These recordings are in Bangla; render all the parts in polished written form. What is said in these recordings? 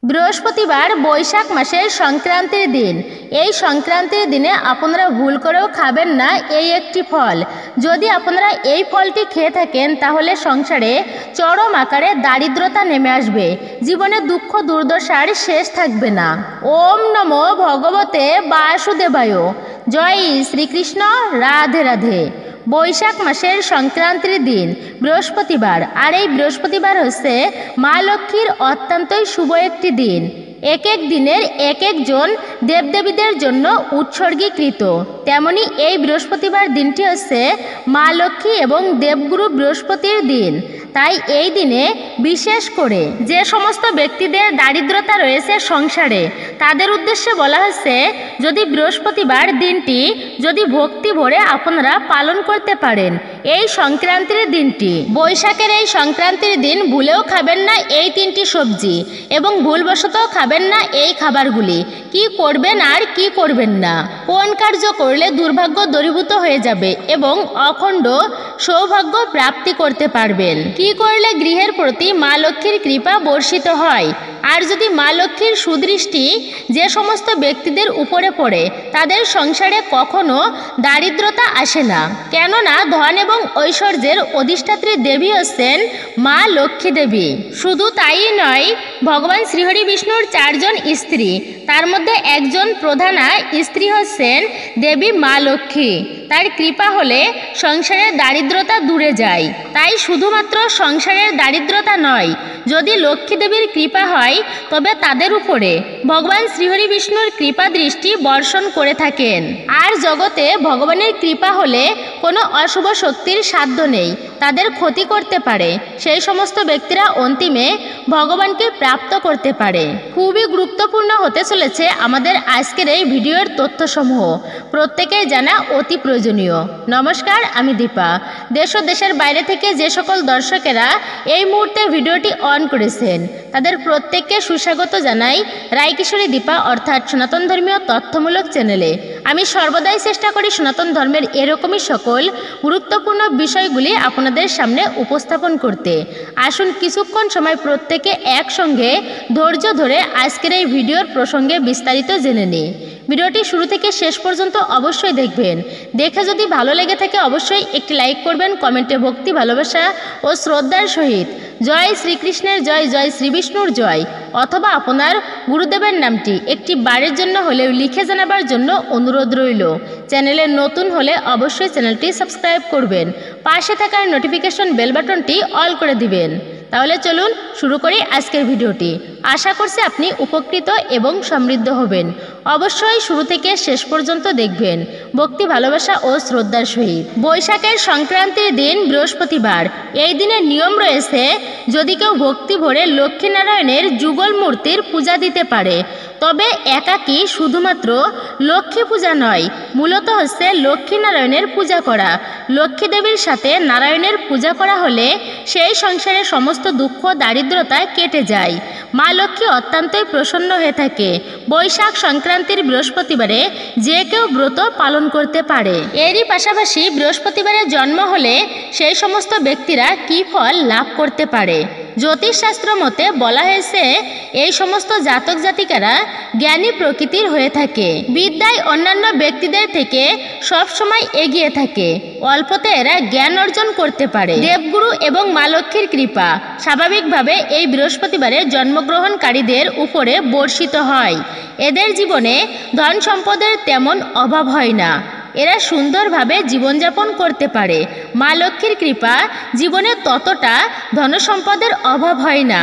বৃহস্পতিবার বৈশাখ মাসের সংক্রান্তির দিন। এই সংক্রান্তির দিনে আপনারা ভুল করেও খাবেন না এই একটি ফল। যদি আপনারা এই ফলটি খেয়ে থাকেন তাহলে সংসারে চরম আকারে দারিদ্রতা নেমে আসবে, জীবনে দুঃখ দুর্দশার শেষ থাকবে না। ওম নমো ভগবতে বাসুদেবায়। জয় শ্রীকৃষ্ণ। রাধে রাধে। বৈশাখ মাসের সংক্রান্তির দিন বৃহস্পতিবার, আর এই বৃহস্পতিবার হচ্ছে মা লক্ষ্মীর অত্যন্তই শুভ একটি দিন। এক এক দিনের এক একজন দেবদেবীদের জন্য উৎসর্গীকৃত। তেমনি এই বৃহস্পতিবার দিনটি হচ্ছে মা লক্ষ্মী এবং দেবগুরু বৃহস্পতির দিন। তাই এই দিনে বিশেষ করে যে সমস্ত ব্যক্তিদের দারিদ্রতা রয়েছে সংসারে, তাদের উদ্দেশ্যে বলা হচ্ছে যদি বৃহস্পতিবার দিনটি যদি ভক্তি ভরে আপনারা পালন করতে পারেন এই সংক্রান্তির দিনটি। বৈশাখের এই সংক্রান্তির দিন ভুলেও খাবেন না এই তিনটি সবজি এবং ভুলবশত খাবেন না এই খাবারগুলি। কি করবেন আর কি করবেন না, কোন কার্য করলে দুর্ভাগ্য দূরীভূত হয়ে যাবে এবং অখণ্ড সৌভাগ্য প্রাপ্তি করতে পারবেন, কি করলে গৃহের প্রতি মা লক্ষ্মীর কৃপা বর্ষিত হয়। আর যদি মা লক্ষ্মীর সুদৃষ্টি যে সমস্ত ব্যক্তিদের উপরে পড়ে তাদের সংসারে কখনো দারিদ্রতা আসে না, কেননা ধন এবং ঐশ্বর্যের অধিষ্ঠাত্রী দেবী হচ্ছেন মা লক্ষ্মী দেবী। শুধু তাই নয়, ভগবান শ্রীহরি বিষ্ণুর 4 জন স্ত্রী, তার মধ্যে একজন প্রধানা স্ত্রী হচ্ছেন দেবী মা লক্ষ্মী। তার কৃপা হলে সংসারের দারিদ্রতা দূরে যায়। তাই শুধুমাত্র সংসারের দারিদ্রতা নয়, যদি লক্ষ্মী দেবীর কৃপা হয় তবে তাদের উপরে ভগবান শ্রীহরি বিষ্ণুর কৃপা দৃষ্টি বর্ষণ করে থাকেন। আর জগতে ভগবানের কৃপা হলে কোনো অশুভ শক্তির সাধ্য নেই তাদের ক্ষতি করতে পারে। সেই সমস্ত ব্যক্তিরা অন্তিমে ভগবানকে প্রাপ্ত করতে পারে। খুবই গুরুত্বপূর্ণ হতে চলেছে আমাদের আজকের এই ভিডিওর তথ্যসমূহ, প্রত্যেকেই জানা অতি প্রয়োজনীয়। নমস্কার, আমি দীপা। দেশ ও দেশের বাইরে থেকে যে সকল দর্শকেরা এই মুহূর্তে ভিডিওটি অন করেছেন তাদের প্রত্যেককে সুস্বাগত জানাই রায়কিশোরী দীপা অর্থাৎ সনাতন ধর্মীয় তথ্যমূলক চ্যানেলে। আমি সর্বদাই চেষ্টা করি সনাতন ধর্মের এরকমই সকল গুরুত্বপূর্ণ বিষয়গুলি আপনাদের সামনে উপস্থাপন করতে। আসুন কিছুক্ষণ সময় প্রত্যেকে একসঙ্গে ধৈর্য ধরে আজকের এই ভিডিওর প্রসঙ্গে বিস্তারিত জেনে নিই। ভিডিওটি শুরু থেকে শেষ পর্যন্ত অবশ্যই দেখবেন। দেখে যদি ভালো লেগে থাকে অবশ্যই একটি লাইক করবেন, কমেন্টে ভক্তি ভালোবাসা ও শ্রদ্ধার সহিত জয় শ্রীকৃষ্ণের জয়, জয় শ্রী বিষ্ণুর জয় অথবা আপনার গুরুদেবের নামটি একটি বারের জন্য হলেও লিখে জানাবার জন্য অনুরোধ রইল। চ্যানেলে নতুন হলে অবশ্যই চ্যানেলটি সাবস্ক্রাইব করবেন, পাশে থাকার নোটিফিকেশন বেল বাটনটি অল করে দিবেন। তাহলে চলুন শুরু করি আজকের ভিডিওটি। আশা করছি আপনি উপকৃত এবং সমৃদ্ধ হবেন। অবশ্যই শুরু থেকে শেষ পর্যন্ত দেখবেন ভক্তি ভালোবাসা ও শ্রদ্ধার সহিত। বৈশাখের সংক্রান্তির দিন বৃহস্পতিবার। এই দিনের নিয়ম রয়েছে যদি কেউ ভক্তি ভরে লক্ষ্মীনারায়ণের যুগল মূর্তির পূজা দিতে পারে তবে একাকী শুধুমাত্র লক্ষ্মী পূজা নয়, মূলত হচ্ছে লক্ষ্মীনারায়ণের পূজা করা। লক্ষ্মী দেবীর সাথে নারায়ণের পূজা করা হলে সেই সংসারের সমস্ত দুঃখ দারিদ্রতা কেটে যায়। মা লক্ষ্মী অত্যন্তই প্রসন্ন হয়ে থাকে। বৈশাখ সংক্রান্তির বৃহস্পতিবারে যে কেউ ব্রত পালন করতে পারে। এরই পাশাপাশি বৃহস্পতিবারে জন্ম হলে সেই সমস্ত ব্যক্তিরা কী ফল লাভ করতে পারে। জ্যোতিষশাস্ত্র মতে বলা হয়েছে এই সমস্ত জাতক জাতিকারা জ্ঞানী প্রকৃতির হয়ে থাকে, বিদ্যায় অন্যান্য ব্যক্তিদের থেকে সব সময় এগিয়ে থাকে, অল্পতে এরা জ্ঞান অর্জন করতে পারে। দেবগুরু এবং মা লক্ষ্মীর কৃপা স্বাভাবিকভাবে এই বৃহস্পতিবারে জন্মগ্রহণকারীদের উপরে বর্ষিত হয়। এদের জীবনে ধন সম্পদের তেমন অভাব হয় না, এরা সুন্দরভাবে জীবনযাপন করতে পারে। মা লক্ষ্মীর কৃপা জীবনে ততটা ধনসম্পদের অভাব হয় না,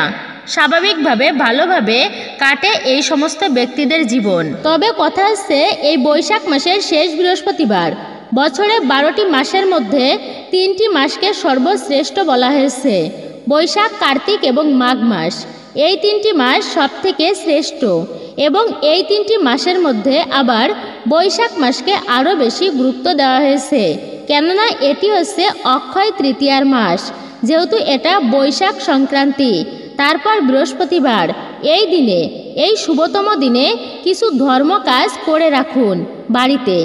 স্বাভাবিকভাবে ভালোভাবে কাটে এই সমস্ত ব্যক্তিদের জীবন। তবে কথা হচ্ছে এই বৈশাখ মাসের শেষ বৃহস্পতিবার। বছরে 12টি মাসের মধ্যে 3টি মাসকে সর্বশ্রেষ্ঠ বলা হয়েছে, বৈশাখ, কার্তিক এবং মাঘ মাস। এই 3টি মাস সব থেকে শ্রেষ্ঠ এবং এই 3টি মাসের মধ্যে আবার বৈশাখ মাসকে আরও বেশি গুরুত্ব দেওয়া হয়েছে, কেননা এটি হচ্ছে অক্ষয় তৃতীয়ার মাস। যেহেতু এটা বৈশাখ সংক্রান্তি, তারপর বৃহস্পতিবার, এই দিনে এই শুভতম দিনে কিছু ধর্ম কাজ করে রাখুন বাড়িতে,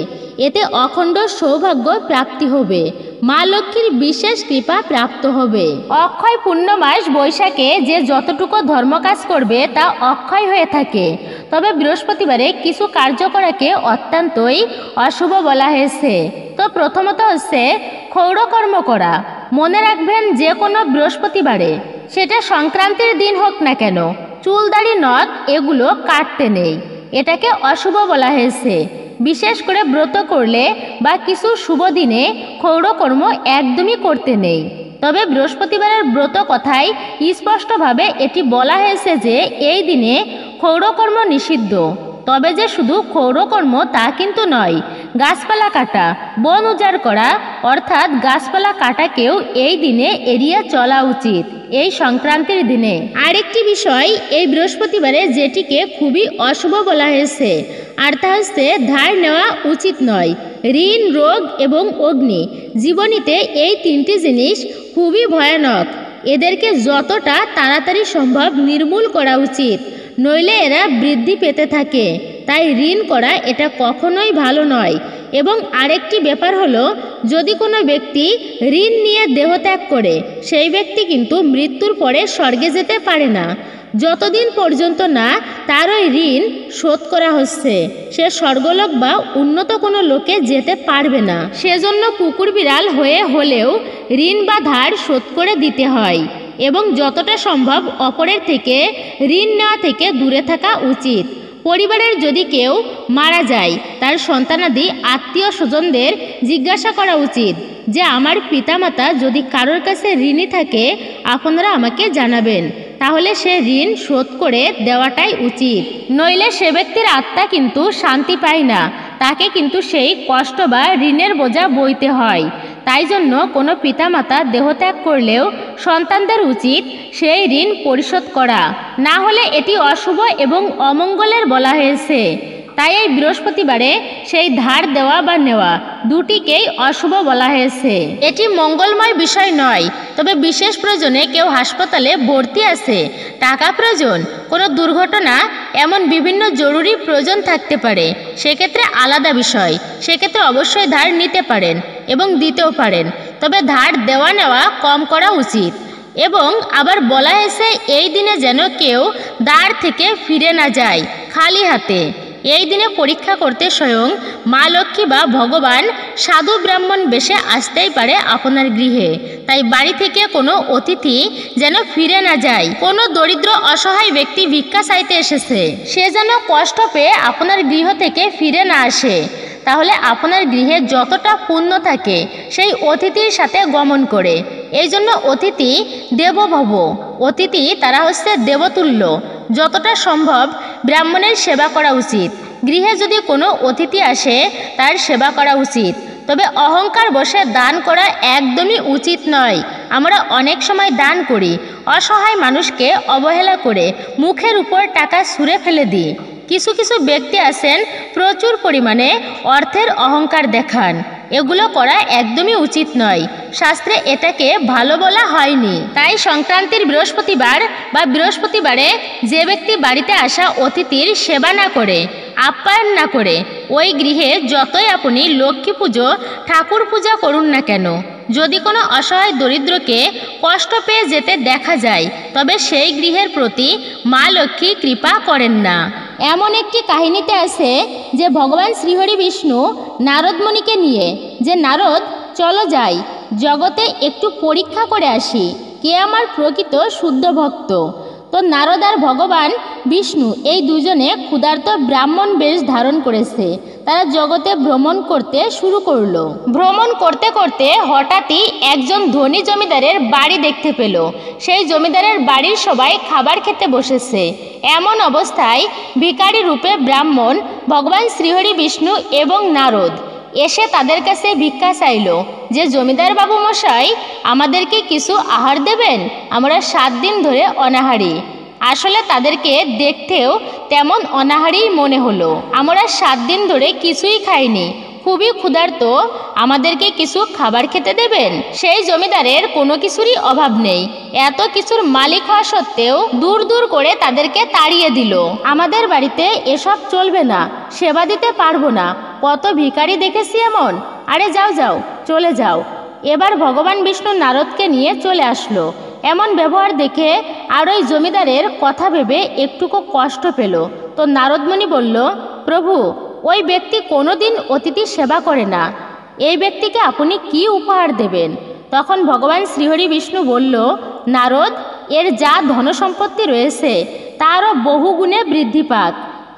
এতে অখণ্ড সৌভাগ্য প্রাপ্তি হবে। মা লক্ষ্মীর বিশেষ কৃপা প্রাপ্ত হবে। অক্ষয় পূর্ণমাস বৈশাখে যে যতটুকু ধর্মকাজ করবে তা অক্ষয় হয়ে থাকে। তবে বৃহস্পতিবারে কিছু কার্য করাকে অত্যন্তই অশুভ বলা হয়েছে। তো প্রথমত হচ্ছে ক্ষৌরকর্ম করা। মনে রাখবেন, যে কোনো বৃহস্পতিবারে, সেটা সংক্রান্তির দিন হোক না কেন, চুল দাড়ি নখ এগুলো কাটতে নেই। এটাকে অশুভ বলা হয়েছে। বিশেষ করে ব্রত করলে বা কিছু শুভ দিনে ক্ষৌরকর্ম একদমই করতে নেই। তবে বৃহস্পতিবারের ব্রত কথায় স্পষ্টভাবে এটি বলা হয়েছে যে এই দিনে ক্ষৌরকর্ম নিষিদ্ধ। তবে যে শুধু ক্ষৌরকর্ম তা কিন্তু নয়, গাছপালা কাটা, বন উজাড় করা অর্থাৎ গাছপালা কাটাকেও এই দিনে এড়িয়ে চলা উচিত এই সংক্রান্তির দিনে। আরেকটি বিষয় এই বৃহস্পতিবারে যেটিকে খুবই অশুভ বলা হয়েছে, আর তা হচ্ছে ধার নেওয়া উচিত নয়। ঋণ, রোগ এবং অগ্নি, জীবনীতে এই তিনটি জিনিস খুবই ভয়ানক। এদেরকে যতটা তাড়াতাড়ি সম্ভব নির্মূল করা উচিত, নইলে এরা বৃদ্ধি পেতে থাকে। তাই ঋণ করা এটা কখনোই ভালো নয়। এবং আরেকটি ব্যাপার হলো, যদি কোনো ব্যক্তি ঋণ নিয়ে দেহত্যাগ করে, সেই ব্যক্তি কিন্তু মৃত্যুর পরে স্বর্গে যেতে পারে না। যতদিন পর্যন্ত না তার ওই ঋণ শোধ করা হচ্ছে, সে স্বর্গলোক বা উন্নত কোনো লোকে যেতে পারবে না। সেজন্য কুকুর বিড়াল হয়ে হলেও ঋণ বা ধার শোধ করে দিতে হয় এবং যতটা সম্ভব অপরের থেকে ঋণ নেওয়া থেকে দূরে থাকা উচিত। পরিবারের যদি কেউ মারা যায়, তার সন্তানাদি আত্মীয় স্বজনদের জিজ্ঞাসা করা উচিত যে আমার পিতামাতা যদি কারোর কাছে ঋণী থাকে আপনারা আমাকে জানাবেন, তাহলে সে ঋণ শোধ করে দেওয়াটাই উচিত। নইলে সে ব্যক্তির আত্মা কিন্তু শান্তি পায় না, তাকে কিন্তু সেই কষ্ট বা ঋণের বোঝা বইতে হয়। তাই জন্য কোনো পিতামাতা দেহত্যাগ করলেও সন্তানদের উচিত সেই ঋণ পরিশোধ করা, না হলে এটি অশুভ এবং অমঙ্গলের বলা হয়েছে। তাই এই বৃহস্পতিবারে সেই ধার দেওয়া বা নেওয়া দুটিকেই অশুভ বলা হয়েছে। এটি মঙ্গলময় বিষয় নয়। তবে বিশেষ প্রয়োজনে কেউ হাসপাতালে ভর্তি আছে, টাকা প্রয়োজন, কোনো দুর্ঘটনা, এমন বিভিন্ন জরুরি প্রয়োজন থাকতে পারে, সেক্ষেত্রে আলাদা বিষয়। সেক্ষেত্রে অবশ্যই ধার নিতে পারেন এবং দিতেও পারেন। তবে ধার দেওয়া নেওয়া কম করা উচিত। এবং আবার বলা হয়েছে এই দিনে যেন কেউ দ্বার থেকে ফিরে না যায় খালি হাতে। এই দিনে পরীক্ষা করতে স্বয়ং মা লক্ষ্মী বা ভগবান সাধু ব্রাহ্মণ বেশে আসতেই পারে আপনার গৃহে। তাই বাড়ি থেকে কোনো অতিথি যেন ফিরে না যায়। কোনো দরিদ্র অসহায় ব্যক্তি ভিক্ষা চাইতে এসেছে, সে যেন কষ্ট পেয়ে আপনার গৃহ থেকে ফিরে না আসে। তাহলে আপনার গৃহে যতটা পুণ্য থাকে সেই অতিথির সাথে গমন করে। এই জন্য অতিথি দেবভব, অতিথি তারা হচ্ছে দেবতুল্য। যতটা সম্ভব ব্রাহ্মণের সেবা করা উচিত। গৃহে যদি কোনো অতিথি আসে তার সেবা করা উচিত। তবে অহংকার বশে দান করা একদমই উচিত নয়। আমরা অনেক সময় দান করি, অসহায় মানুষকে অবহেলা করে মুখের উপর টাকা ছুঁড়ে ফেলে দিই। কিছু কিছু ব্যক্তি আছেন প্রচুর পরিমাণে অর্থের অহংকার দেখান। এগুলো করা একদমই উচিত নয়। শাস্ত্রে এটাকে ভালো বলা হয়নি। তাই সংক্রান্তির বৃহস্পতিবার বা বৃহস্পতিবারে যে ব্যক্তি বাড়িতে আসা অতিথির সেবা না করে, আপ্যায়ন না করে, ওই গৃহে যতই আপনি লক্ষ্মী পুজো, ঠাকুর পূজা করুন না কেন, যদি কোনো অসহায় দরিদ্রকে কষ্ট পেয়ে যেতে দেখা যায়, তবে সেই গৃহের প্রতি মা লক্ষ্মী কৃপা করেন না। এমন একটি কাহিনীতে আছে যে ভগবান শ্রীহরি বিষ্ণু নারদ মুনিকে নিয়ে, যে নারদ চলো যাই জগতে একটু পরীক্ষা করে আসি কে আমার প্রকৃত শুদ্ধ ভক্ত। তো নারদ আর ভগবান বিষ্ণু এই দুজনে ক্ষুধার্ত ব্রাহ্মণ বেশ ধারণ করেছে। তারা জগতে ভ্রমণ করতে শুরু করলো। ভ্রমণ করতে করতে হঠাৎই একজন ধনী জমিদারের বাড়ি দেখতে পেল। সেই জমিদারের বাড়ির সবাই খাবার খেতে বসেছে। এমন অবস্থায় ভিখারি রূপে ব্রাহ্মণ ভগবান শ্রীহরি বিষ্ণু এবং নারদ এসে তাদের কাছে ভিক্ষা চাইল যে জমিদার বাবু মশাই, আমাদেরকে কিছু আহার দেবেন, আমরা 7 দিন ধরে অনাহারী। আসলে তাদেরকে দেখতেও তেমন অনাহারী মনে হলো। আমরা 7 দিন ধরে কিছুই খাইনি, খুবই ক্ষুধার্ত, আমাদেরকে কিছু খাবার খেতে দেবেন। সেই জমিদারের কোনো কিছুরই অভাব নেই, এত কিছুর মালিক হওয়া সত্ত্বেও দূর দূর করে তাদেরকে তাড়িয়ে দিল। আমাদের বাড়িতে এসব চলবে না, সেবা দিতে পারবো না, কত ভিখারি দেখেছি এমন। আরে যাও যাও, চলে যাও। এবার ভগবান বিষ্ণু নারদকে নিয়ে চলে আসলো। এমন ব্যবহার দেখে আর ওই জমিদারের কথা ভেবে একটুকু কষ্ট পেল। তো নারদমণি বলল, প্রভু, ওই ব্যক্তি কোনোদিন অতিথির সেবা করে না, এই ব্যক্তিকে আপনি কি উপহার দেবেন? তখন ভগবান শ্রীহরি বিষ্ণু বলল, নারদ, এর যা ধনসম্পত্তি রয়েছে তারও বহুগুণে বৃদ্ধি পাক।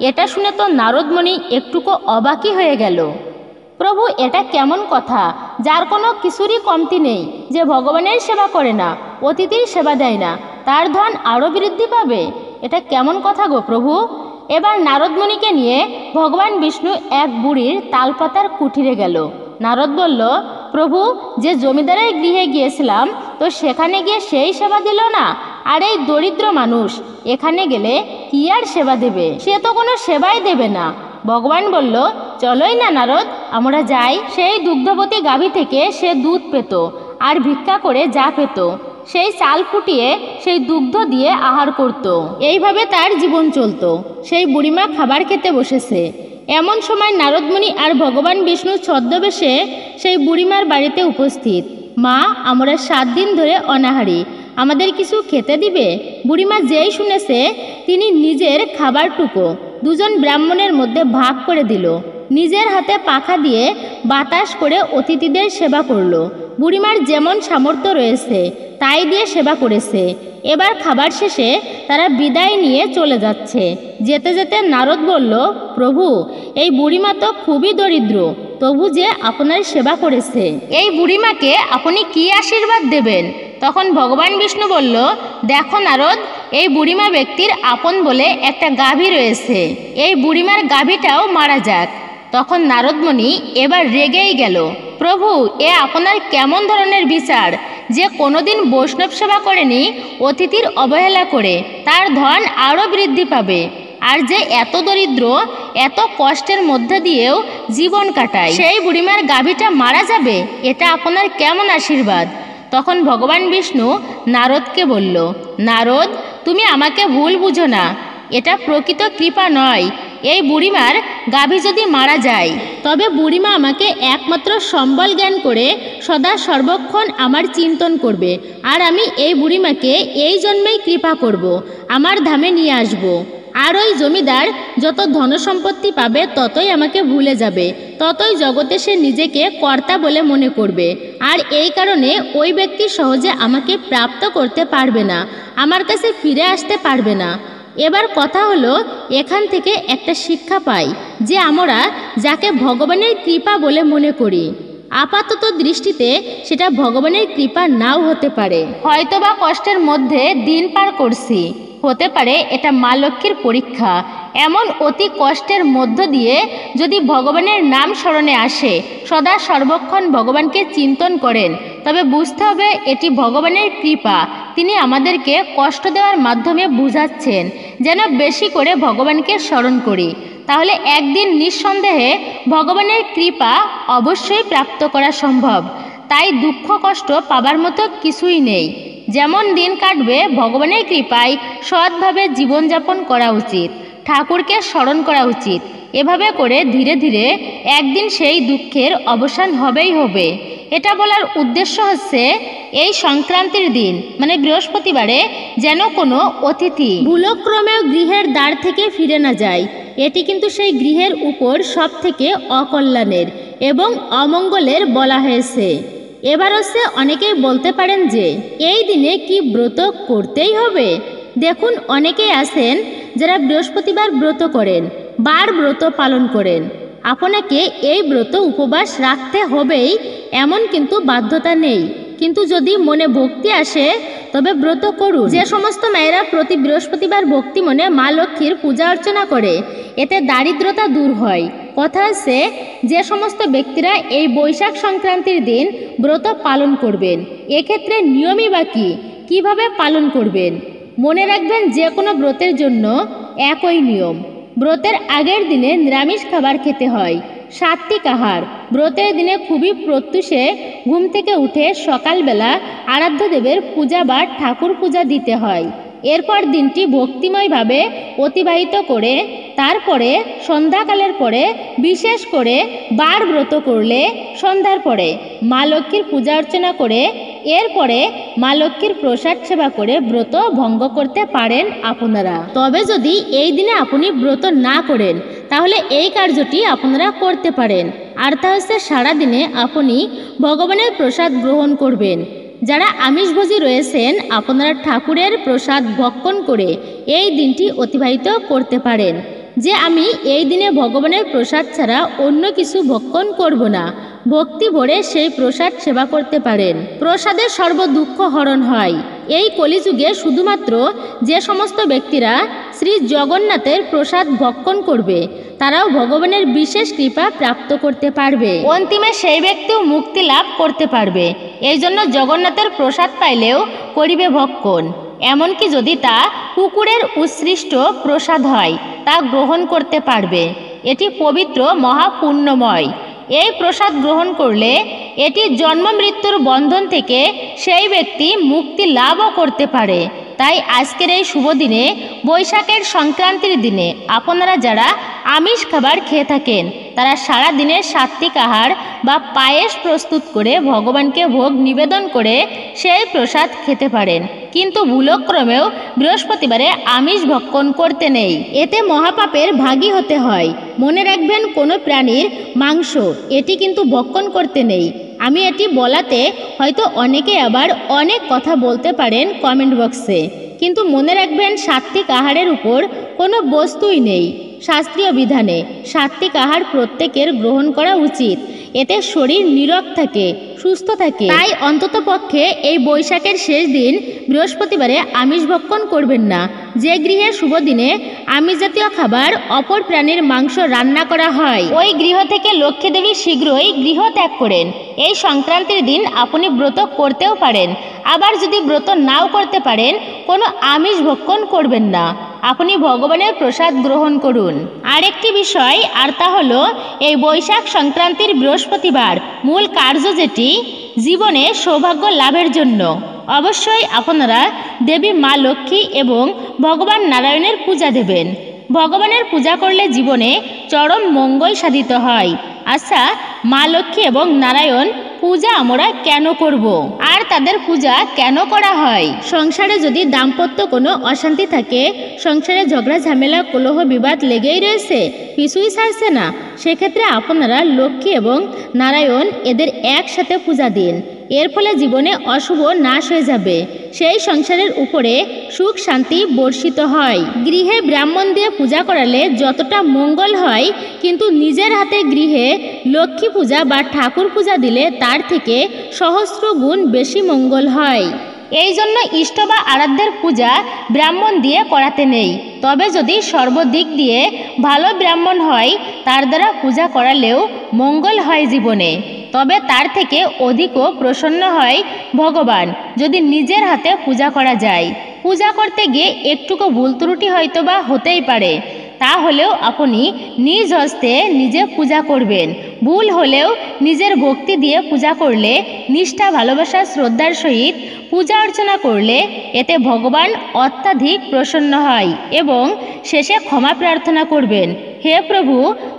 এটা শুনে তো নারদমণি একটুকু অবাকই হয়ে গেল। প্রভু, এটা কেমন কথা? যার কোনো কিছুরই কমতি নেই, যে ভগবানের সেবা করে না, অতিথির সেবা দেয় না, তার ধন আরও বৃদ্ধি পাবে? এটা কেমন কথা গো প্রভু? এবার নারদমণিকে নিয়ে ভগবান বিষ্ণু এক বুড়ির তালপাতার কুঠিরে গেল। নারদ বলল, প্রভু, যে জমিদারের গৃহে গিয়েছিলাম, তো সেখানে গিয়ে সেই সেবা দিল না, আর এই দরিদ্র মানুষ এখানে গেলে কি আর সেবা দেবে? সে তো কোনো সেবাই দেবে না। ভগবান বলল, চলোই না নারদ, আমরা যাই। সেই দুগ্ধবতী গাভী থেকে সে দুধ পেত, আর ভিক্ষা করে যা পেত সেই চাল ফুটিয়ে সেই দুগ্ধ দিয়ে আহার করত। এইভাবে তার জীবন চলত। সেই বুড়িমা খাবার খেতে বসেছে। এমন সময় নারদমণি আর ভগবান বিষ্ণু ছদ্মবেশে সেই বুড়িমার বাড়িতে উপস্থিত। মা, আমরা 7 দিন ধরে অনাহারী, আমাদের কিছু খেতে দিবে? বুড়িমা যেই শুনেছে, তিনি নিজের খাবারটুকু দুজন ব্রাহ্মণের মধ্যে ভাগ করে দিল। নিজের হাতে পাখা দিয়ে বাতাস করে অতিথিদের সেবা করল। বুড়িমার যেমন সামর্থ্য রয়েছে তাই দিয়ে সেবা করেছে। এবার খাবার শেষে তারা বিদায় নিয়ে চলে যাচ্ছে। যেতে যেতে নারদ বলল, প্রভু, এই বুড়িমা তো খুবই দরিদ্র, তবু যে আপনার সেবা করেছে, এই বুড়িমাকে আপনি কি আশীর্বাদ দেবেন? তখন ভগবান বিষ্ণু বলল, দেখো নারদ, এই বুড়িমা ব্যক্তির আপন বলে একটা গাভী রয়েছে, এই বুড়িমার গাভীটাও মারা যাক। তখন নারদমণি এবার রেগেই গেল। প্রভু, এ আপনার কেমন ধরনের বিচার? যে কোনোদিন বৈষ্ণব সেবা করেনি, অতিথির অবহেলা করে তার ধন আরও বৃদ্ধি পাবে, আর যে এত দরিদ্র, এত কষ্টের মধ্যে দিয়েও জীবন কাটায়, সেই বুড়িমার গাভীটা মারা যাবে? এটা আপনার কেমন আশীর্বাদ? তখন ভগবান বিষ্ণু নারদকে বলল, নারদ, তুমি আমাকে ভুল বুঝো না, এটা প্রকৃত কৃপা নয়। এই বুড়িমার গাভী যদি মারা যায়, তবে বুড়িমা আমাকে একমাত্র সম্বল জ্ঞান করে সদা সর্বক্ষণ আমার চিন্তন করবে, আর আমি এই বুড়িমাকে এই জন্মেই কৃপা করব, আমার ধামে নিয়ে আসব। আর ওই জমিদার যত ধনসম্পত্তি পাবে ততই আমাকে ভুলে যাবে, ততই জগতে সে নিজেকে কর্তা বলে মনে করবে, আর এই কারণে ওই ব্যক্তি সহজে আমাকে প্রাপ্ত করতে পারবে না, আমার কাছে ফিরে আসতে পারবে না। এবার কথা হলো, এখান থেকে একটা শিক্ষা পাই যে আমরা যাকে ভগবানের কৃপা বলে মনে করি, আপাতত দৃষ্টিতে সেটা ভগবানের কৃপা নাও হতে পারে। হয়তোবা কষ্টের মধ্যে দিন পার করছি, হতে পারে এটা মা লক্ষ্মীর পরীক্ষা। এমন অতি কষ্টের মধ্য দিয়ে যদি ভগবানের নাম স্মরণে আসে, সদা সর্বক্ষণ ভগবানকে চিন্তন করেন, তবে বুঝতে হবে এটি ভগবানের কৃপা। তিনি আমাদেরকে কষ্ট দেওয়ার মাধ্যমে বুঝাচ্ছেন যেন বেশি করে ভগবানকে স্মরণ করি, তাহলে একদিন নিঃসন্দেহে ভগবানের কৃপা অবশ্যই প্রাপ্ত করা সম্ভব। তাই দুঃখ কষ্ট পাবার মতো কিছুই নেই। যেমন দিন কাটবে, ভগবানের কৃপায় সৎভাবে জীবনযাপন করা উচিত, ঠাকুরকে স্মরণ করা উচিত। এভাবে করে ধীরে ধীরে একদিন সেই দুঃখের অবসান হবেই হবে। এটা বলার উদ্দেশ্য হচ্ছে, এই সংক্রান্তির দিন মানে বৃহস্পতিবারে যেন কোনো অতিথি ভুলক্রমেও গৃহের দ্বার থেকে ফিরে না যায়। এটি কিন্তু সেই গৃহের উপর সব থেকে অকল্যাণের এবং অমঙ্গলের বলা হয়েছে। এবার হচ্ছে অনেকেই বলতে পারেন যে এই দিনে কি ব্রত করতেই হবে? দেখুন, অনেকেই আছেন যারা বৃহস্পতিবার ব্রত করেন, বার ব্রত পালন করেন। আপনাকে এই ব্রত উপবাস রাখতে হবেই এমন কিন্তু বাধ্যতা নেই, কিন্তু যদি মনে ভক্তি আসে তবে ব্রত করুন। যে সমস্ত মেয়েরা প্রতি বৃহস্পতিবার ভক্তি মনে মা লক্ষ্মীর পূজা অর্চনা করে, এতে দারিদ্রতা দূর হয়। কথা আছে, যে সমস্ত ব্যক্তিরা এই বৈশাখ সংক্রান্তির দিন ব্রত পালন করবেন, এক্ষেত্রে নিয়মই বা কীভাবে পালন করবেন? মনে রাখবেন, যে কোনো ব্রতের জন্য একই নিয়ম। ব্রতের আগের দিনে নিরামিষ খাবার খেতে হয়, সাত্বিক আহার। ব্রতের দিনে খুবই প্রত্যুষে ঘুম থেকে উঠে সকালবেলা আরাধ্য দেবের পূজা বা ঠাকুর পূজা দিতে হয়। এরপর দিনটি ভক্তিময়ভাবে অতিবাহিত করে তারপরে সন্ধ্যাকালের পরে বিশেষ করে বার ব্রত করলে সন্ধ্যার পরে মা লক্ষ্মীর পূজা অর্চনা করে এরপরে মা লক্ষ্মীর প্রসাদ সেবা করে ব্রত ভঙ্গ করতে পারেন আপনারা। তবে যদি এই দিনে আপনি ব্রত না করেন তাহলে এই কার্যটি আপনারা করতে পারেন, আর তা হচ্ছে সারাদিনে আপনি ভগবানের প্রসাদ গ্রহণ করবেন। যারা আমিষভোজী রয়েছেন আপনারা ঠাকুরের প্রসাদ ভক্ষণ করে এই দিনটি অতিবাহিত করতে পারেন, যে আমি এই দিনে ভগবানের প্রসাদ ছাড়া অন্য কিছু ভক্ষণ করব না, ভক্তি ভরে সেই প্রসাদ সেবা করতে পারেন। প্রসাদের সর্বদুঃখ হরণ হয়। এই কলিযুগে শুধুমাত্র যে সমস্ত ব্যক্তিরা শ্রী জগন্নাথের প্রসাদ ভক্ষণ করবে তারাও ভগবানের বিশেষ কৃপা প্রাপ্ত করতে পারবে, অন্তিমে সেই ব্যক্তিও মুক্তি লাভ করতে পারবে। এই জন্য জগন্নাথের প্রসাদ পাইলেও করিবে ভক্ষণ, এমনকি যদি তা কুকুরের উৎসৃষ্ট প্রসাদ হয় তা গ্রহণ করতে পারবে। এটি পবিত্র মহাপুণ্যময়। এই প্রসাদ গ্রহণ করলে এটি জন্ম মৃত্যুর বন্ধন থেকে সেই ব্যক্তি মুক্তি লাভও করতে পারে। তাই আজকের এই শুভ দিনে বৈশাখের সংক্রান্তির দিনে আপনারা যারা আমিষ খাবার খেয়ে থাকেন তারা সারা দিনের সাত্বিক আহার বা পায়েস প্রস্তুত করে ভগবানকে ভোগ নিবেদন করে সেই প্রসাদ খেতে পারেন, কিন্তু ভুলক্রমেও বৃহস্পতিবারে আমিষ ভক্ষণ করতে নেই, এতে মহাপাপের ভাগী হতে হয়। মনে রাখবেন কোনো প্রাণীর মাংস এটি কিন্তু ভক্ষণ করতে নেই। আমি এটি বলাতে হয়তো অনেকে আবার অনেক কথা বলতে পারেন কমেন্ট বক্সে, কিন্তু মনে রাখবেন সাত্বিক আহারের উপর কোনো বস্তুই নেই। শাস্ত্রীয় বিধানে সাত্বিক আহার প্রত্যেকের গ্রহণ করা উচিত, এতে শরীর নীরোগ থাকে, সুস্থ থাকে। তাই অন্তত পক্ষে এই বৈশাখের শেষ দিন বৃহস্পতিবারে আমিষ ভক্ষণ করবেন না। যে গৃহে শুভ দিনে আমিষ জাতীয় খাবার অপর প্রাণীর মাংস রান্না করা হয় ওই গৃহ থেকে লক্ষ্মী দেবী শীঘ্রই গৃহ ত্যাগ করেন। এই সংক্রান্তির দিন আপনি ব্রত করতেও পারেন, আবার যদি ব্রত নাও করতে পারেন কোনো আমিষ ভক্ষণ করবেন না, আপনি ভগবানের প্রসাদ গ্রহণ করুন। আরেকটি বিষয় আর তা হলো এই বৈশাখ সংক্রান্তির বৃহস্পতিবার মূল কার্য যেটি জীবনে সৌভাগ্য লাভের জন্য অবশ্যই আপনারা দেবী মা লক্ষ্মী এবং ভগবান নারায়ণের পূজা দেবেন। ভগবানের পূজা করলে জীবনে চরম মঙ্গল সাধিত হয়। আচ্ছা, মা লক্ষ্মী এবং নারায়ণ পূজা আমরা কেন করব আর তাদের পূজা কেন করা হয়? সংসারে যদি দাম্পত্য কোনো অশান্তি থাকে, সংসারে ঝগড়া ঝামেলা কলহ বিবাদ লেগেই রয়েছে, কিছুই ছাড়ছে না, সেক্ষেত্রে আপনারা লক্ষ্মী এবং নারায়ণ এদের একসাথে পূজা দিন। এর ফলে জীবনে অশুভ নাশ হয়ে যাবে, সেই সংসারের উপরে সুখ শান্তি বর্ষিত হয়। গৃহে ব্রাহ্মণ দিয়ে পূজা করালে যতটা মঙ্গল হয়, কিন্তু নিজের হাতে গৃহে লক্ষ্মী পূজা বা ঠাকুর পূজা দিলে তার থেকে সহস্র গুণ বেশি মঙ্গল হয়। এই জন্য ইষ্ট বা আরাধ্যের পূজা ব্রাহ্মণ দিয়ে করাতে নেই। তবে যদি সর্বদিক দিয়ে ভালো ব্রাহ্মণ হয় তার দ্বারা পূজা করালেও মঙ্গল হয় জীবনে, তবে তার থেকে অধিকও প্রসন্ন হয় ভগবান যদি নিজের হাতে পূজা করা যায়। পূজা করতে গিয়ে একটুকু ভুল ত্রুটি হয়তো বা হতেই পারে, তা হলেও আপনি নিজ হস্তে নিজে পূজা করবেন। ভুল হলেও নিজের ভক্তি দিয়ে পূজা করলে, নিষ্ঠা ভালোবাসা শ্রদ্ধার সহিত পূজা অর্চনা করলে এতে ভগবান অত্যাধিক প্রসন্ন হয় এবং শেষে ক্ষমা প্রার্থনা করবেন, হে প্রভু,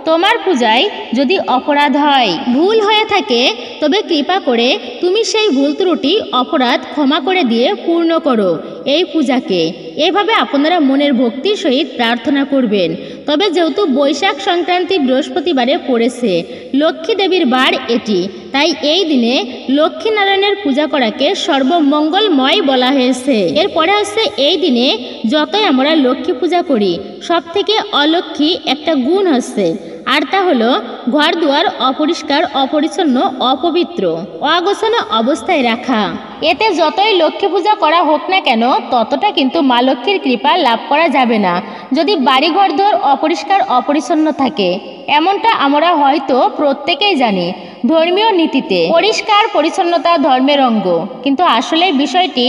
তোমার পূজায় যদি অপরাধ হয়, ভুল হয়ে থাকে, তবে কৃপা করে তুমি সেই ভুল ত্রুটি অপরাধ ক্ষমা করে দিয়ে পূর্ণ করো এই পূজাকে। এভাবে আপনারা মনের ভক্তির সহিত প্রার্থনা করবেন। তবে যেহেতু বৈশাখ সংক্রান্তি বৃহস্পতিবারে পড়েছে, লক্ষ্মী দেবীর বার এটি, তাই এই দিনে লক্ষ্মী নারায়ণের পূজা করাকে সর্বমঙ্গলময় বলা হয়েছে। এরপরে হচ্ছে এই দিনে যতই আমরা লক্ষ্মী পূজা করি, সব থেকে অলক্ষ্মী একটা গুণ হচ্ছে, আর তা হলো ঘর দুয়ার অপরিষ্কার অপরিচ্ছন্ন অপবিত্র অগোছানো অবস্থায় রাখা। এতে যতই লক্ষ্মী পূজা করা হোক না কেন ততটা কিন্তু মা লক্ষ্মীর কৃপা লাভ করা যাবে না যদি বাড়িঘর দুয়ার অপরিষ্কার অপরিচ্ছন্ন থাকে। এমনটা আমরা হয়তো প্রত্যেকেই জানি, ধর্মীয় নীতিতে পরিষ্কার পরিচ্ছন্নতা ধর্মের অঙ্গ, কিন্তু আসলে বিষয়টি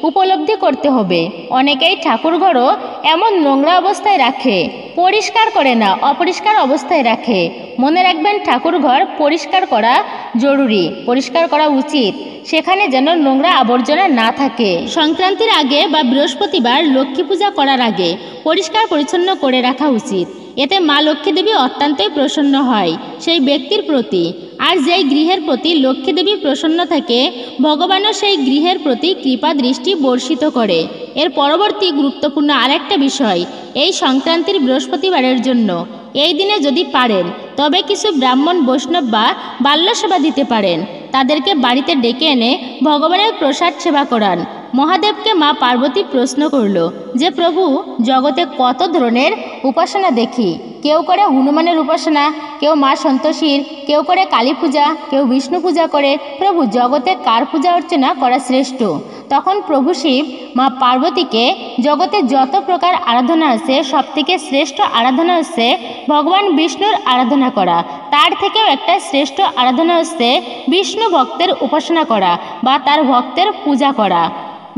উপলব্ধি করতে হবে। অনেকেই ঠাকুরঘরও এমন নোংরা অবস্থায় রাখে, পরিষ্কার করে না, অপরিষ্কার অবস্থায় রাখে। মনে রাখবেন ঠাকুরঘর পরিষ্কার করা জরুরি, পরিষ্কার করা উচিত, সেখানে যেন নোংরা আবর্জনা না থাকে। সংক্রান্তির আগে বা বৃহস্পতিবার লক্ষ্মী পূজা করার আগে পরিষ্কার পরিচ্ছন্ন করে রাখা উচিত। এতে মা লক্ষ্মী দেবী অত্যন্তই প্রসন্ন হয় সেই ব্যক্তির প্রতি। আর যেই গৃহের প্রতি লক্ষ্মী দেবী প্রসন্ন থাকে, ভগবানও সেই গৃহের প্রতি কৃপা দৃষ্টি বর্ষিত করে। এর পরবর্তী গুরুত্বপূর্ণ আরেকটা বিষয়, এই সংক্রান্তির বৃহস্পতিবারের জন্য এই দিনে যদি পারেন তবে কিছু ব্রাহ্মণ, বৈষ্ণব বা বাল্য সেবা দিতে পারেন। তাদেরকে বাড়িতে ডেকে এনে ভগবানের প্রসাদ সেবা করান। মহাদেবকে মা পার্বতী প্রশ্ন করল যে, প্রভু, জগতে কত ধরনের উপাসনা দেখি। কেউ করে হনুমানের উপাসনা, কেউ মা সন্তোষীর, কেউ করে কালী পূজা, কেউ বিষ্ণু পূজা করে। প্রভু, জগতে কার পূজা অর্চনা করা শ্রেষ্ঠ? তখন প্রভু শিব মা পার্বতীকে, জগতে যত প্রকার আরাধনা আছে সব থেকে শ্রেষ্ঠ আরাধনা হচ্ছে ভগবান বিষ্ণুর আরাধনা করা। তার থেকেও একটা শ্রেষ্ঠ আরাধনা হচ্ছে বিষ্ণু ভক্তের উপাসনা করা বা তার ভক্তের পূজা করা।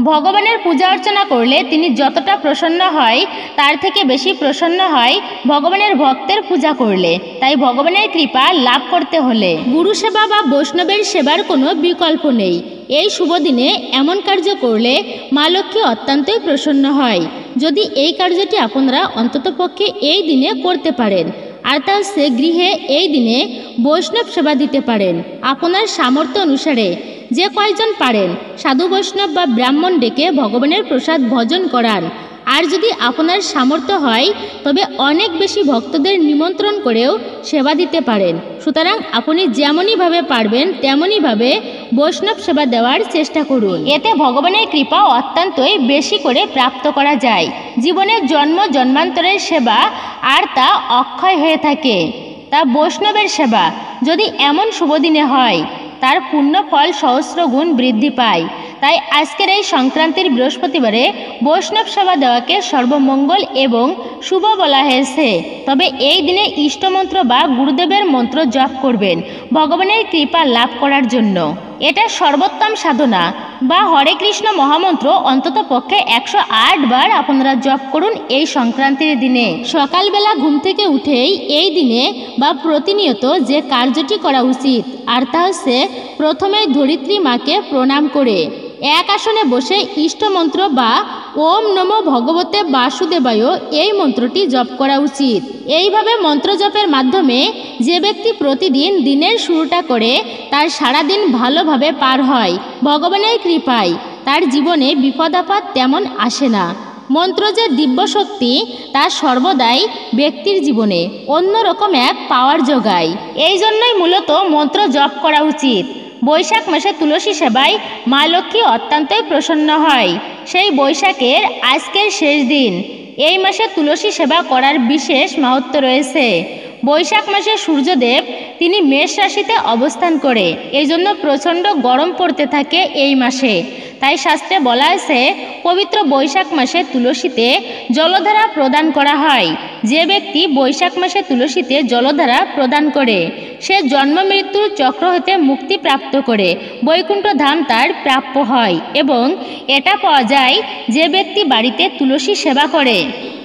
ভগবানের পূজা অর্চনা করলে তিনি যতটা প্রসন্ন হয় তার থেকে বেশি প্রসন্ন হয় ভগবানের ভক্তের পূজা করলে। তাই ভগবানের কৃপা লাভ করতে হলে গুরু সেবা বা বৈষ্ণবের সেবার কোনো বিকল্প নেই। এই শুভ দিনে এমন কার্য করলে মা লক্ষ্মী অত্যন্তই প্রসন্ন হয়। যদি এই কার্যটি আপনারা অন্ততপক্ষে এই দিনে করতে পারেন, আর তা হচ্ছে গৃহে এই দিনে বৈষ্ণব সেবা দিতে পারেন। আপনার সামর্থ্য অনুসারে যে কয়জন পারেন সাধু, বৈষ্ণব বা ব্রাহ্মণ ডেকে ভগবানের প্রসাদ ভোজন করান। আর যদি আপনার সামর্থ্য হয় তবে অনেক বেশি ভক্তদের নিমন্ত্রণ করেও সেবা দিতে পারেন। সুতরাং আপনি যেমনইভাবে পারবেন তেমনইভাবে বৈষ্ণব সেবা দেওয়ার চেষ্টা করুন। এতে ভগবানের কৃপা অত্যন্তই বেশি করে প্রাপ্ত করা যায়। জীবনের জন্ম জন্মান্তরের সেবা আর তা অক্ষয় হয়ে থাকে। তা বৈষ্ণবের সেবা যদি এমন শুভ দিনে হয়, তার পূর্ণ ফল সহস্র গুণ বৃদ্ধি পায়। তাই আজকের এই সংক্রান্তির বৃহস্পতিবারে বৈষ্ণব সেবা দেওয়াকে সর্বমঙ্গল এবং শুভ বলা হয়েছে। তবে এই দিনে ইষ্টমন্ত্র বা গুরুদেবের মন্ত্র জপ করবেন ভগবানের কৃপা লাভ করার জন্য। এটা সর্বোত্তম সাধনা। বা হরে কৃষ্ণ মহামন্ত্র অন্তত পক্ষে 108 বার আপনারা জপ করুন এই সংক্রান্তির দিনে। সকালবেলা ঘুম থেকে উঠেই এই দিনে বা প্রতিনিয়ত যে কার্যটি করা উচিত, আর তা হচ্ছে প্রথমে ধরিত্রী মাকে প্রণাম করে এক আসনে বসে ইষ্টমন্ত্র বা ওম নমো ভগবতে বাসুদেবায় এই মন্ত্রটি জপ করা উচিত। এইভাবে মন্ত্র জপের মাধ্যমে যে ব্যক্তি প্রতিদিন দিনের শুরুটা করে তার সারাদিন ভালোভাবে পার হয় ভগবানের কৃপায়। তার জীবনে বিপদ আপদ তেমন আসে না। মন্ত্র যে দিব্য শক্তি তা সর্বদাই ব্যক্তির জীবনে অন্যরকম এক পাওয়ার যোগায়। এই জন্যই মূলত মন্ত্র জপ করা উচিত। বৈশাখ মাসে তুলসী সেবায় মা লক্ষ্মী অত্যন্তই প্রসন্ন হয়। সেই বৈশাখের আজকের শেষ দিন। এই মাসে তুলসী সেবা করার বিশেষ মাহাত্ম্য রয়েছে। বৈশাখ মাসে সূর্যদেব তিনি মেষ রাশিতে অবস্থান করে, এই জন্য প্রচণ্ড গরম পড়তে থাকে এই মাসে। তাই শাস্ত্রে বলা আছে পবিত্র বৈশাখ মাসে তুলসীতে জলধারা প্রদান করা হয়। যে ব্যক্তি বৈশাখ মাসে তুলসীতে জলধারা প্রদান করে সে জন্ম মৃত্যুর চক্র হতে মুক্তি প্রাপ্ত করে বৈকুণ্ঠ ধাম তার প্রাপ্য হয়। এবং এটা পাওয়া যায় যে ব্যক্তি বাড়িতে তুলসী সেবা করে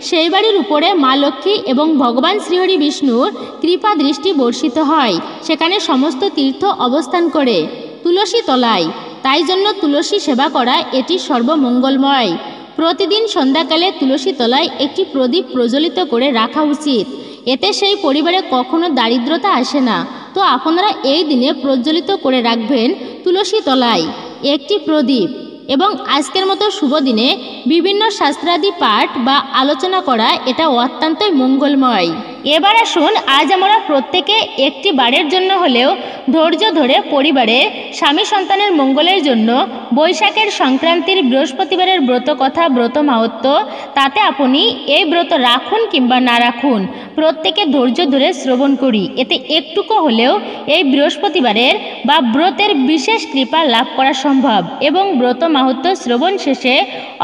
সেই বাড়ির উপরে মা লক্ষ্মী এবং ভগবান শ্রীহরি বিষ্ণুর কৃপা দৃষ্টি বর্ষিত হয়। সেখানে সমস্ত তীর্থ অবস্থান করে তুলসী তলায়। তাই জন্য তুলসী সেবা করা এটি সর্বমঙ্গলময়। প্রতিদিন সন্ধ্যাকালে তুলসী তলায় একটি প্রদীপ প্রজ্বলিত করে রাখা উচিত। এতে সেই পরিবারে কখনো দারিদ্রতা আসে না। তো আপনারা এই দিনে প্রজ্বলিত করে রাখবেন তুলসী তলায় একটি প্রদীপ। এবং আজকের মতো শুভ দিনে বিভিন্ন শাস্ত্রাদি পাঠ বা আলোচনা করা এটা অত্যন্তই মঙ্গলময়। এবার আসুন আজ আমরা প্রত্যেকে একটি বারের জন্য হলেও ধৈর্য ধরে পরিবারের স্বামী সন্তানের মঙ্গলের জন্য বৈশাখের সংক্রান্তির বৃহস্পতিবারের ব্রত কথা, ব্রত মাহাত্ম্য, তাতে আপনি এই ব্রত রাখুন কিংবা না রাখুন, প্রত্যেকে ধৈর্য ধরে শ্রবণ করি। এতে একটুকু হলেও এই বৃহস্পতিবারের বা ব্রতের বিশেষ কৃপা লাভ করা সম্ভব। এবং ব্রত মাহাত্ম্য শ্রবণ শেষে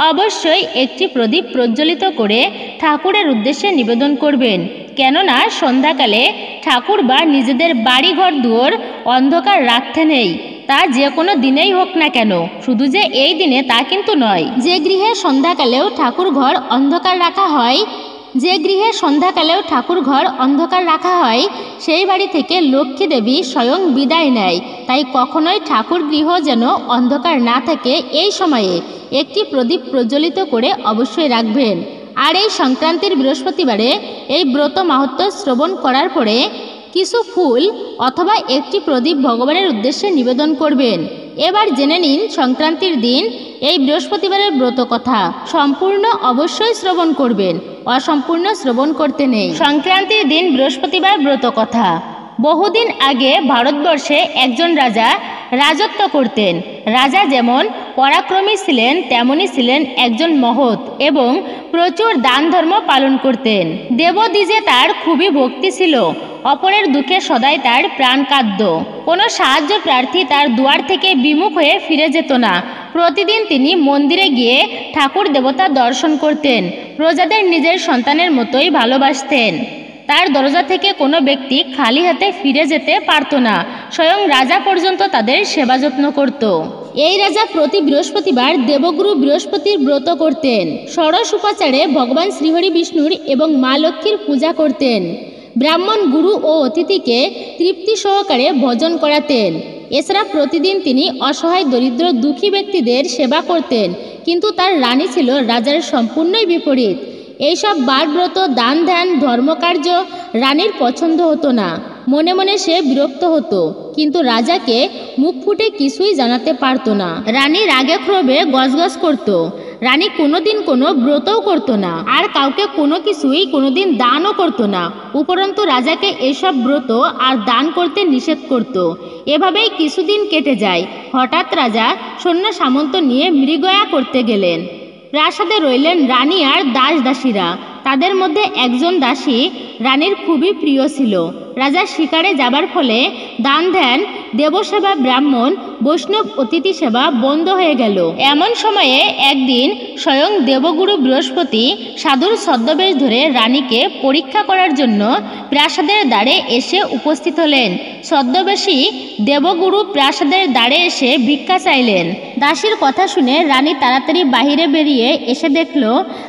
অবশ্যই একটি প্রদীপ প্রজ্বলিত করে ঠাকুরের উদ্দেশ্যে নিবেদন করবেন। কেননা সন্ধ্যাকালে ঠাকুর বা নিজেদের বাড়িঘর দুয়ার অন্ধকার রাখতে নেই। তা যে কোনো দিনেই হোক না কেন, শুধু যে এই দিনে তা কিন্তু নয়। যে গৃহে সন্ধ্যাকালেও ঠাকুর ঘর অন্ধকার রাখা হয় সেই বাড়ি থেকে লক্ষ্মী দেবী স্বয়ং বিদায় নেয়। তাই কখনোই ঠাকুর গৃহ যেন অন্ধকার না থাকে এই সময়ে একটি প্রদীপ প্রজ্বলিত করে অবশ্যই রাখবেন। আর এই সংক্রান্তির বৃহস্পতিবারে এই ব্রত মাহাত্ম্য শ্রবণ করার পরে কিছু ফুল অথবা একটি প্রদীপ ভগবানের উদ্দেশ্যে নিবেদন করবেন। এবার জেনে নিন সংক্রান্তির দিন এই বৃহস্পতিবারের ব্রত কথা। সম্পূর্ণ অবশ্যই শ্রবণ করবেন, অসম্পূর্ণ শ্রবণ করতে নেই। সংক্রান্তির দিন বৃহস্পতিবার ব্রত কথা। বহুদিন আগে ভারতবর্ষে একজন রাজা রাজত্ব করতেন। রাজা যেমন পরাক্রমী ছিলেন তেমনই ছিলেন একজন মহৎ এবং প্রচুর দান ধর্ম পালন করতেন। দেবদ্বিজে তার খুবই ভক্তি ছিল। অপরের দুঃখে সদাই তার প্রাণ কাঁদত। কোনো সাহায্য প্রার্থী তার দুয়ার থেকে বিমুখ হয়ে ফিরে যেত না। প্রতিদিন তিনি মন্দিরে গিয়ে ঠাকুর দেবতা দর্শন করতেন। প্রজাদের নিজের সন্তানের মতোই ভালোবাসতেন। তার দরজা থেকে কোনো ব্যক্তি খালি হাতে ফিরে যেতে পারত না। স্বয়ং রাজা পর্যন্ত তাদের সেবা যত্ন করত। এই রাজা প্রতি বৃহস্পতিবার দেবগুরু বৃহস্পতির ব্রত করতেন। ষোড়শ উপাচারে ভগবান শ্রীহরি বিষ্ণুর এবং মা লক্ষ্মীর পূজা করতেন। ব্রাহ্মণ, গুরু ও অতিথিকে তৃপ্তি সহকারে ভোজন করাতেন। এছাড়া প্রতিদিন তিনি অসহায় দরিদ্র দুঃখী ব্যক্তিদের সেবা করতেন। কিন্তু তার রানী ছিল রাজার সম্পূর্ণই বিপরীত। এইসব বারব্রত, দান ধ্যান, ধর্মকার্য রানীর পছন্দ হতো না। মনে মনে সে বিরক্ত হতো, কিন্তু রাজাকে মুখ ফুটে কিছুই জানাতে পারতো না। রানী রাগে ক্ষোভে গজগজ করত। রানী কোনোদিন কোনো ব্রতও করতো না, আর কাউকে কোনো কিছুই কোনোদিন দানও করতো না। উপরন্তু রাজাকে এসব ব্রত আর দান করতে নিষেধ করত। এভাবেই কিছুদিন কেটে যায়। হঠাৎ রাজা সৈন্য সামন্ত নিয়ে মৃগয়া করতে গেলেন। প্রাসাদে রইলেন রানী আর দাস দাসীরা। তাদের মধ্যে একজন দাসী রানীর খুবই প্রিয় ছিল। রাজা শিকারে যাবার ফলে দান ধ্যান, দেবসেবা, ব্রাহ্মণ, বৈষ্ণব, অতিথি সেবা বন্ধ হয়ে গেল। এমন সময়ে একদিন স্বয়ং দেবগুরু বৃহস্পতি সাধুর ছদ্মবেশ ধরে রানীকে পরীক্ষা করার জন্য প্রাসাদের দ্বারে এসে উপস্থিত হলেন। ছদ্মবেশী দেবগুরু প্রাসাদের দ্বারে এসে ভিক্ষা চাইলেন। দাসীর কথা শুনে রানী তাড়াতাড়ি বাহিরে বেরিয়ে এসে দেখল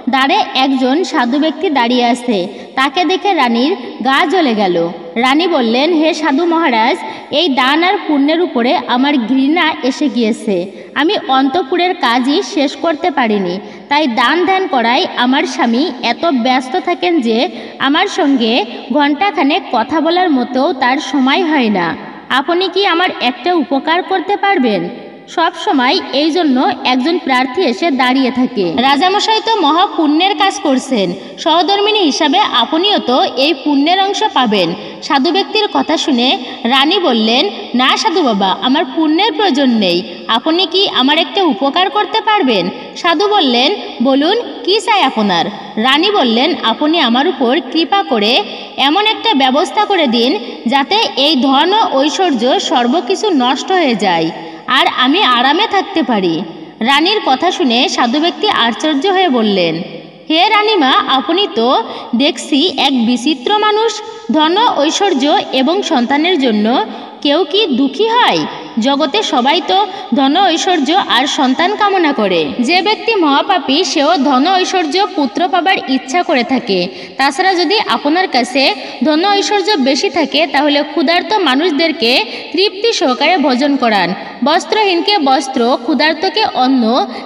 দ্বারে একজন সাধু ব্যক্তি দাঁড়িয়ে আছে। তাকে দেখে রানীর গা জ্বলে গেল। রানী বললেন, হে সাধু মহারাজ, এই দান আর পুণ্যের উপরে আমার ঘৃণা এসে গিয়েছে। আমি অন্তঃপুরের কাজই শেষ করতে পারিনি। তাই দান ধ্যান করায় আমার স্বামী এত ব্যস্ত থাকেন যে আমার সঙ্গে ঘণ্টাখানেক কথা বলার মতো তার সময় হয় না। আপনি কি আমার একটা উপকার করতে পারবেন? সব সময় এই জন্য একজন প্রার্থী এসে দাঁড়িয়ে থাকে। রাজামশাই তো মহা পুণ্যের কাজ করছেন। সহধর্মিণী হিসাবে আপনিও তো এই পুণ্যের অংশ পাবেন। সাধু ব্যক্তির কথা শুনে রানী বললেন, না সাধু বাবা, আমার পুণ্যের প্রয়োজন নেই। আপনি কি আমার একটা উপকার করতে পারবেন? সাধু বললেন, বলুন, কি চাই আপনার? রানী বললেন, আপনি আমার উপর কৃপা করে এমন একটা ব্যবস্থা করে দিন যাতে এই ধন ও ঐশ্বর্য সর্বকিছু নষ্ট হয়ে যায় আর আমি আরামে থাকতে পারি। রানীর কথা শুনে সাধু ব্যক্তি আশ্চর্য হয়ে বললেন, হে রানীমা, আপনি তো দেখছি এক বিচিত্র মানুষ। ধন, ঐশ্বর্য এবং সন্তানের জন্য কেউ কি দুঃখী হয়? জগতে সবাই তো ধন, ঐশ্বর্য আর সন্তান কামনা করে। যে ব্যক্তি মহাপাপী সেও ধন, ঐশ্বর্য, পুত্র পাবার ইচ্ছা করে থাকে। তাছাড়া যদি আপনার কাছে ধন, ঐশ্বর্য বেশি থাকে তাহলে ক্ষুধার্ত মানুষদেরকে তৃপ্তি সহকারে ভোজন করান। বস্ত্রহীনকে বস্ত্র, ক্ষুধার্তকে অন্ন,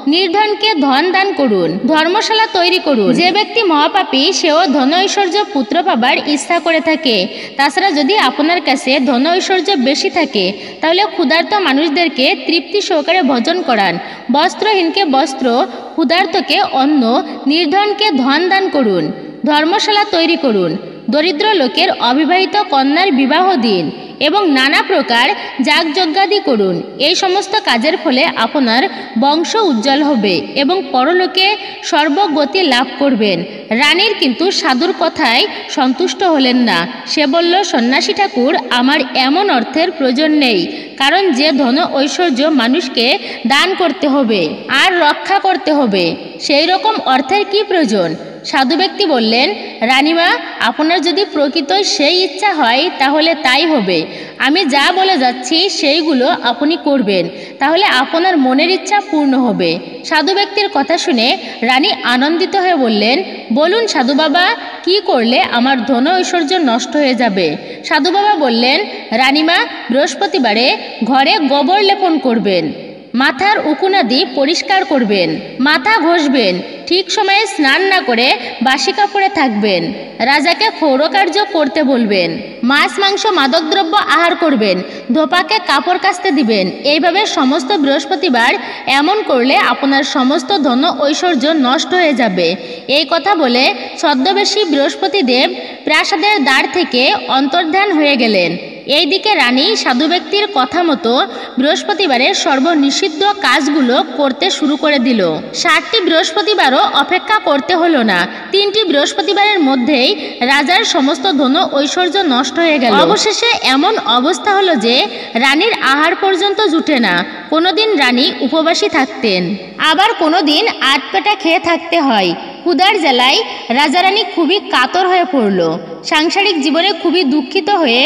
নির্ধনকে ধন দান করুন। ধর্মশালা তৈরি করুন। যে ব্যক্তি মহাপাপী সেও ধন, ঐশ্বর্য, পুত্র পাবার ইচ্ছা করে থাকে। তাছাড়া যদি আপনার কাছে ধন, ঐশ্বর্য বেশি থাকে তাহলে ক্ষুধার্ত মানুষদেরকে তৃপ্তি সহকারে ভোজন করান। বস্ত্রহীনকে বস্ত্র, ক্ষুধার্তকে অন্ন, নির্ধনকে ধন দান করুন। ধর্মশালা তৈরি করুন। দরিদ্র লোকের অবিবাহিত কন্যার বিবাহ দিন এবং নানা প্রকার যাগযজ্ঞাদি করুন। এই সমস্ত কাজের ফলে আপনার বংশ উজ্জ্বল হবে এবং পরলোকে সর্বগতি লাভ করবেন। রানীর কিন্তু সাধুর কথায় সন্তুষ্ট হলেন না। সে বলল, সন্ন্যাসী ঠাকুর, আমার এমন অর্থের প্রয়োজন নেই। কারণ যে ধন ঐশ্বর্য মানুষকে দান করতে হবে আর রক্ষা করতে হবে, সেই রকম অর্থের কি প্রয়োজন? সাধু ব্যক্তি বললেন, রানীমা, আপনার যদি প্রকৃতই সেই ইচ্ছা হয় তাহলে তাই হবে। আমি যা বলে যাচ্ছি সেইগুলো আপনি করবেন, তাহলে আপনার মনের ইচ্ছা পূর্ণ হবে। সাধু ব্যক্তির কথা শুনে রানী আনন্দিত হয়ে বললেন, বলুন সাধু বাবা, কি করলে আমার ধন ঐশ্বর্য নষ্ট হয়ে যাবে? সাধু বাবা বললেন, রানীমা, বৃহস্পতিবারে ঘরে গোবর লেপন করবেন। মাথার উকুনাদি পরিষ্কার করবেন, মাথা ঘষবেন, ঠিক সময়ে স্নান না করে বাসি কাপড়ে থাকবেন, রাজাকে ক্ষৌরকার্য করতে বলবেন, মাছ মাংস মাদকদ্রব্য আহার করবেন, ধোপাকে কাপড় কাচতে দিবেন। এইভাবে সমস্ত বৃহস্পতিবার এমন করলে আপনার সমস্ত ধন ঐশ্বর্য নষ্ট হয়ে যাবে। এই কথা বলে ছদ্মবেশী বৃহস্পতিদেব প্রাসাদের দ্বার থেকে অন্তর্ধান হয়ে গেলেন। এইদিকে রানী সাধু ব্যক্তির কথা মতো বৃহস্পতিবারের সর্বনিষিদ্ধ কাজগুলো করতে শুরু করে দিল। 7টি বৃহস্পতিবারও অপেক্ষা করতে হলো না। 3টি বৃহস্পতিবারের মধ্যেই রাজার সমস্ত ধন ঐশ্বর্য নষ্ট হয়ে গেল। অবশেষে এমন অবস্থা হলো যে রানীর আহার পর্যন্ত জুটে না। কোনোদিন রানী উপবাসী থাকতেন, আবার কোনোদিন আধপেটা খেয়ে থাকতে হয়। ক্ষুধার জ্বালায় রাজারানী খুবই কাতর হয়ে পড়ল। সাংসারিক জীবনে খুবই দুঃখিত হয়ে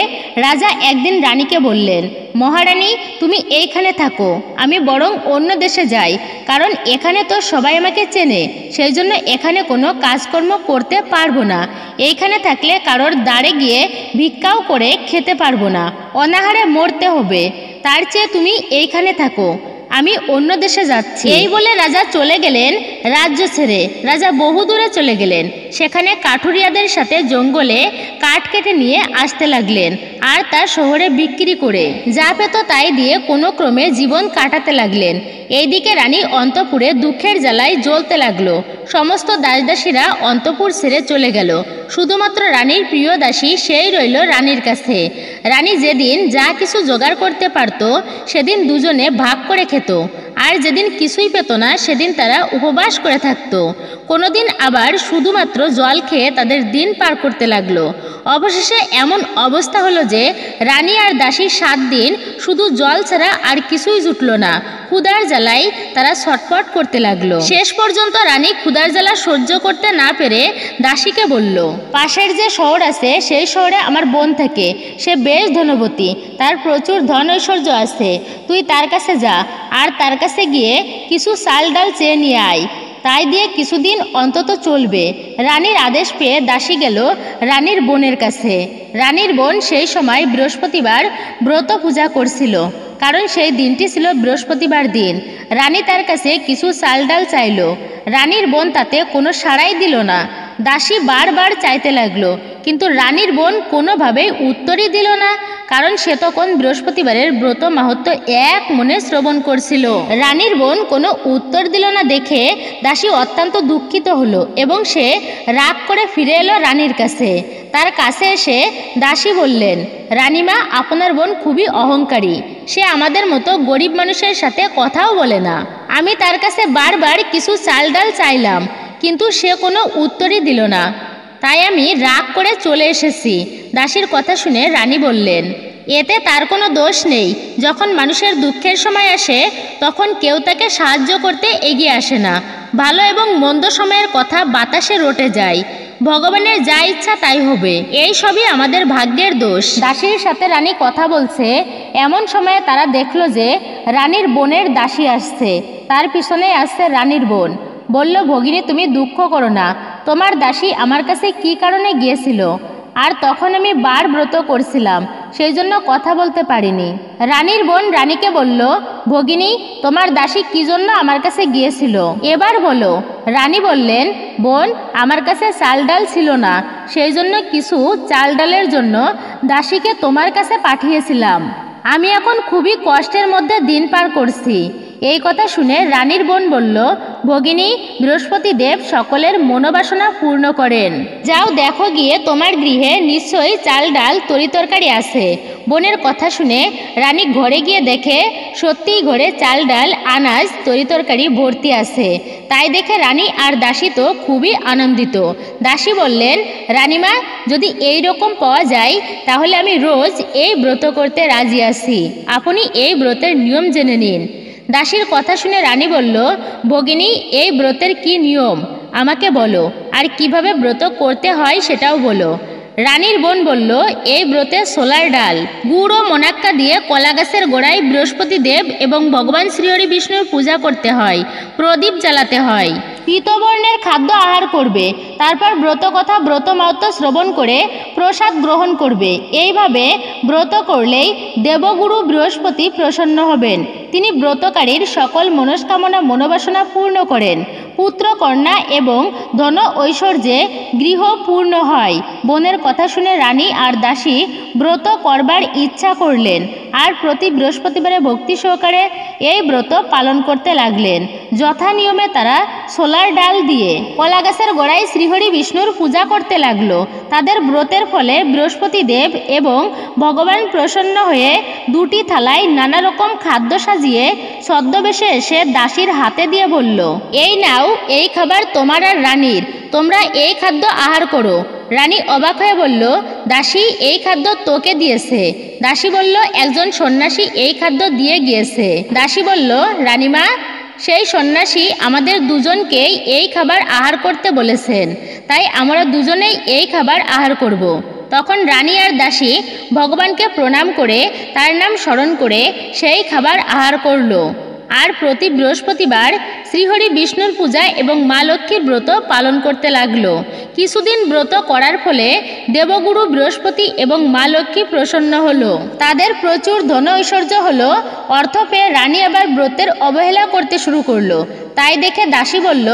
রাজা একদিন রানীকে বললেন, মহারানী তুমি এইখানে থাকো, আমি বরং অন্য দেশে যাই, কারণ এখানে তো সবাই আমাকে চেনে, সেই জন্য এখানে কোনো কাজকর্ম করতে পারবো না। এইখানে থাকলে কারোর দ্বারে গিয়ে ভিক্ষাও করে খেতে পারবো না, অনাহারে মরতে হবে। তার চেয়ে তুমি এইখানে থাকো, আমি অন্য দেশে যাচ্ছি। এই বলে রাজা চলে গেলেন রাজ্য ছেড়ে। রাজা বহু দূরে চলে গেলেন। সেখানে কাঠুরিয়াদের সাথে জঙ্গলে কাঠ কেটে নিয়ে আসতে লাগলেন, আর তা শহরে বিক্রি করে যা পেত তাই দিয়ে কোনো ক্রমে জীবন কাটাতে লাগলেন। এইদিকে রানী অন্তপুরে দুঃখের জ্বালায় জ্বলতে লাগলো। সমস্ত দাসদাসীরা অন্তপুর ছেড়ে চলে গেল। শুধুমাত্র রানীর প্রিয় দাসী সেই রইল রানীর কাছে। রানী যেদিন যা কিছু জোগাড় করতে পারত সেদিন দুজনে ভাগ করে খেত, আর যেদিন কিছুই পেত না সেদিন তারা উপবাস করে থাকত। কোনোদিন আবার শুধুমাত্র জল খেয়ে তাদের দিন পার করতে লাগলো। অবশেষে এমন অবস্থা হলো যে রানী আর দাসী 7 দিন শুধু জল ছাড়া আর কিছুই জুটল না। ক্ষুধার জ্বালায় তারা ছটফট করতে লাগলো। শেষ পর্যন্ত রানী ক্ষুধার জ্বালা সহ্য করতে না পেরে দাসীকে বলল, পাশের যে শহর আছে সেই শহরে আমার বোন থাকে, সে বেশ ধনবতী, তার প্রচুর ধন ঐশ্বর্য আছে, তুই তার কাছে যা, আর তার কাছে গিয়ে কিছু চাল ডাল চেয়ে নিয়ে আয়, তাই দিয়ে কিছুদিন অন্তত চলবে। রানীর আদেশ পেয়ে দাসী গেল রানীর বোনের কাছে। রানীর বোন সেই সময় বৃহস্পতিবার ব্রত পূজা করছিল, কারণ সেই দিনটি ছিল বৃহস্পতিবার দিন। রানী তার কাছে কিছু চাল ডাল চাইল। রানীর বোন তাতে কোনো সাড়াই দিল না। দাসী বারবার চাইতে লাগলো, কিন্তু রানীর বোন কোনোভাবেই উত্তরই দিল না, কারণ সে তখন বৃহস্পতিবারের ব্রত মাহাত্ম্য এক মনে শ্রবণ করছিল। রানীর বোন কোনো উত্তর দিল না দেখে দাসী অত্যন্ত দুঃখিত হলো এবং সে রাগ করে ফিরে এলো রানীর কাছে। তার কাছে এসে দাসী বললেন, রানীমা, আপনার বোন খুবই অহংকারী, সে আমাদের মতো গরিব মানুষের সাথে কথাও বলে না। আমি তার কাছে বারবার কিছু চাল ডাল চাইলাম, কিন্তু সে কোনো উত্তরই দিল না, তাই আমি রাগ করে চলে এসেছি। দাসীর কথা শুনে রানী বললেন, এতে তার কোনো দোষ নেই। যখন মানুষের দুঃখের সময় আসে তখন কেউ তাকে সাহায্য করতে এগিয়ে আসে না। ভালো এবং মন্দ সময়ের কথা বাতাসে রটে যায়, ভগবানের যা ইচ্ছা তাই হবে, এই সবই আমাদের ভাগ্যের দোষ। দাসীর সাথে রানী কথা বলছে, এমন সময়ে তারা দেখলো যে রানীর বোনের দাসী আসছে, তার পিছনে আসছে রানীর বোন। বলল, ভগিনী তুমি দুঃখ করো না, তোমার দাসী আমার কাছে কি কারণে গিয়েছিল, আর তখন আমি বার ব্রত করছিলাম, সেই জন্য কথা বলতে পারিনি। রানীর বোন রানীকে বলল, ভগিনী তোমার দাসী কি জন্য আমার কাছে গিয়েছিল এবার বলো। রানী বললেন, বোন আমার কাছে চাল ডাল ছিল না, সেই জন্য কিছু চাল ডালের জন্য দাসীকে তোমার কাছে পাঠিয়েছিলাম। আমি এখন খুবই কষ্টের মধ্যে দিন পার করছি। এই কথা শুনে রানীর বোন বলল, ভগিনী বৃহস্পতিদেব সকলের মনোবাসনা পূর্ণ করেন, যাও দেখো গিয়ে তোমার গৃহে নিশ্চয়ই চাল ডাল তরিতরকারি আছে। বোনের কথা শুনে রানী ঘরে গিয়ে দেখে সত্যিই ঘরে চাল ডাল আনাজ তরিতরকারি ভর্তি আছে। তাই দেখে রানী আর দাসী তো খুবই আনন্দিত। দাসী বললেন, রানীমা যদি এই রকম পাওয়া যায় তাহলে আমি রোজ এই ব্রত করতে রাজি আছি, আপনি এই ব্রতের নিয়ম জেনে নিন। দাসীর কথা শুনে রানী বলল, ভগিনী এই ব্রতের কি নিয়ম আমাকে বলো, আর কিভাবে ব্রত করতে হয় সেটাও বলো। রানীর বোন বলল, এই ব্রতে ছোলার ডাল, গুড় ও মোনাক্কা দিয়ে কলা গাছের গোড়ায় বৃহস্পতিদেব এবং ভগবান শ্রীহরি বিষ্ণুর পূজা করতে হয়, প্রদীপ জ্বালাতে হয়। পীতবর্ণের খাদ্য আহার করবে, তারপর ব্রত কথা ব্রত মাহাত্ম্য শ্রবণ করে প্রসাদ গ্রহণ করবে। এইভাবে ব্রত করলেই দেবগুরু বৃহস্পতি প্রসন্ন হবেন। তিনি ব্রতকারীর সকল মনস্কামনা মনোবাসনা পূর্ণ করেন। পুত্র কন্যা এবং ধন ঐশ্বর্যে গৃহ পূর্ণ হয়। বোনের কথা শুনে রানী আর দাসী ব্রত করবার ইচ্ছা করলেন আর প্রতি বৃহস্পতিবারে ভক্তি সহকারে এই ব্রত পালন করতে লাগলেন। যথা নিয়মে তারা ছোলার ডাল দিয়ে কলা গাছের গোড়ায় শ্রীহরি বিষ্ণুর পূজা করতে লাগলো। তাদের ব্রতের ফলে বৃহস্পতি দেব এবং ভগবান প্রসন্ন হয়ে দুটি থালায় নানা রকম খাদ্য সাজিয়ে ছদ্মবেশে এসে দাসীর হাতে দিয়ে বলল, এই নাও, এই খাবার তোমার আর রানীর, তোমরা এই খাদ্য আহার করো। রানী অবাক হয়ে বলল, দাসী এই খাদ্য তোকে দিয়েছে? দাসী বলল, একজন সন্ন্যাসী এই খাদ্য দিয়ে গিয়েছে। দাসী বলল, রানীমা, সেই সন্ন্যাসী আমাদের দুজনকেই এই খাবার আহার করতে বলেছেন, তাই আমরা দুজনেই এই খাবার আহার করব। তখন রানী আর দাসী ভগবানকে প্রণাম করে তার নাম স্মরণ করে সেই খাবার আহার করল। আর প্রতি বৃহস্পতিবার শ্রীহরি বিষ্ণুর পূজা এবং মা লক্ষ্মীর ব্রত পালন করতে লাগলো। কিছুদিন ব্রত করার ফলে দেবগুরু বৃহস্পতি এবং মা লক্ষ্মী প্রসন্ন হলো। তাদের প্রচুর ধন ঐশ্বর্য হলো। অর্থ পেয়ে রানী আবার ব্রতের অবহেলা করতে শুরু করলো। তাই দেখে দাসী বলল,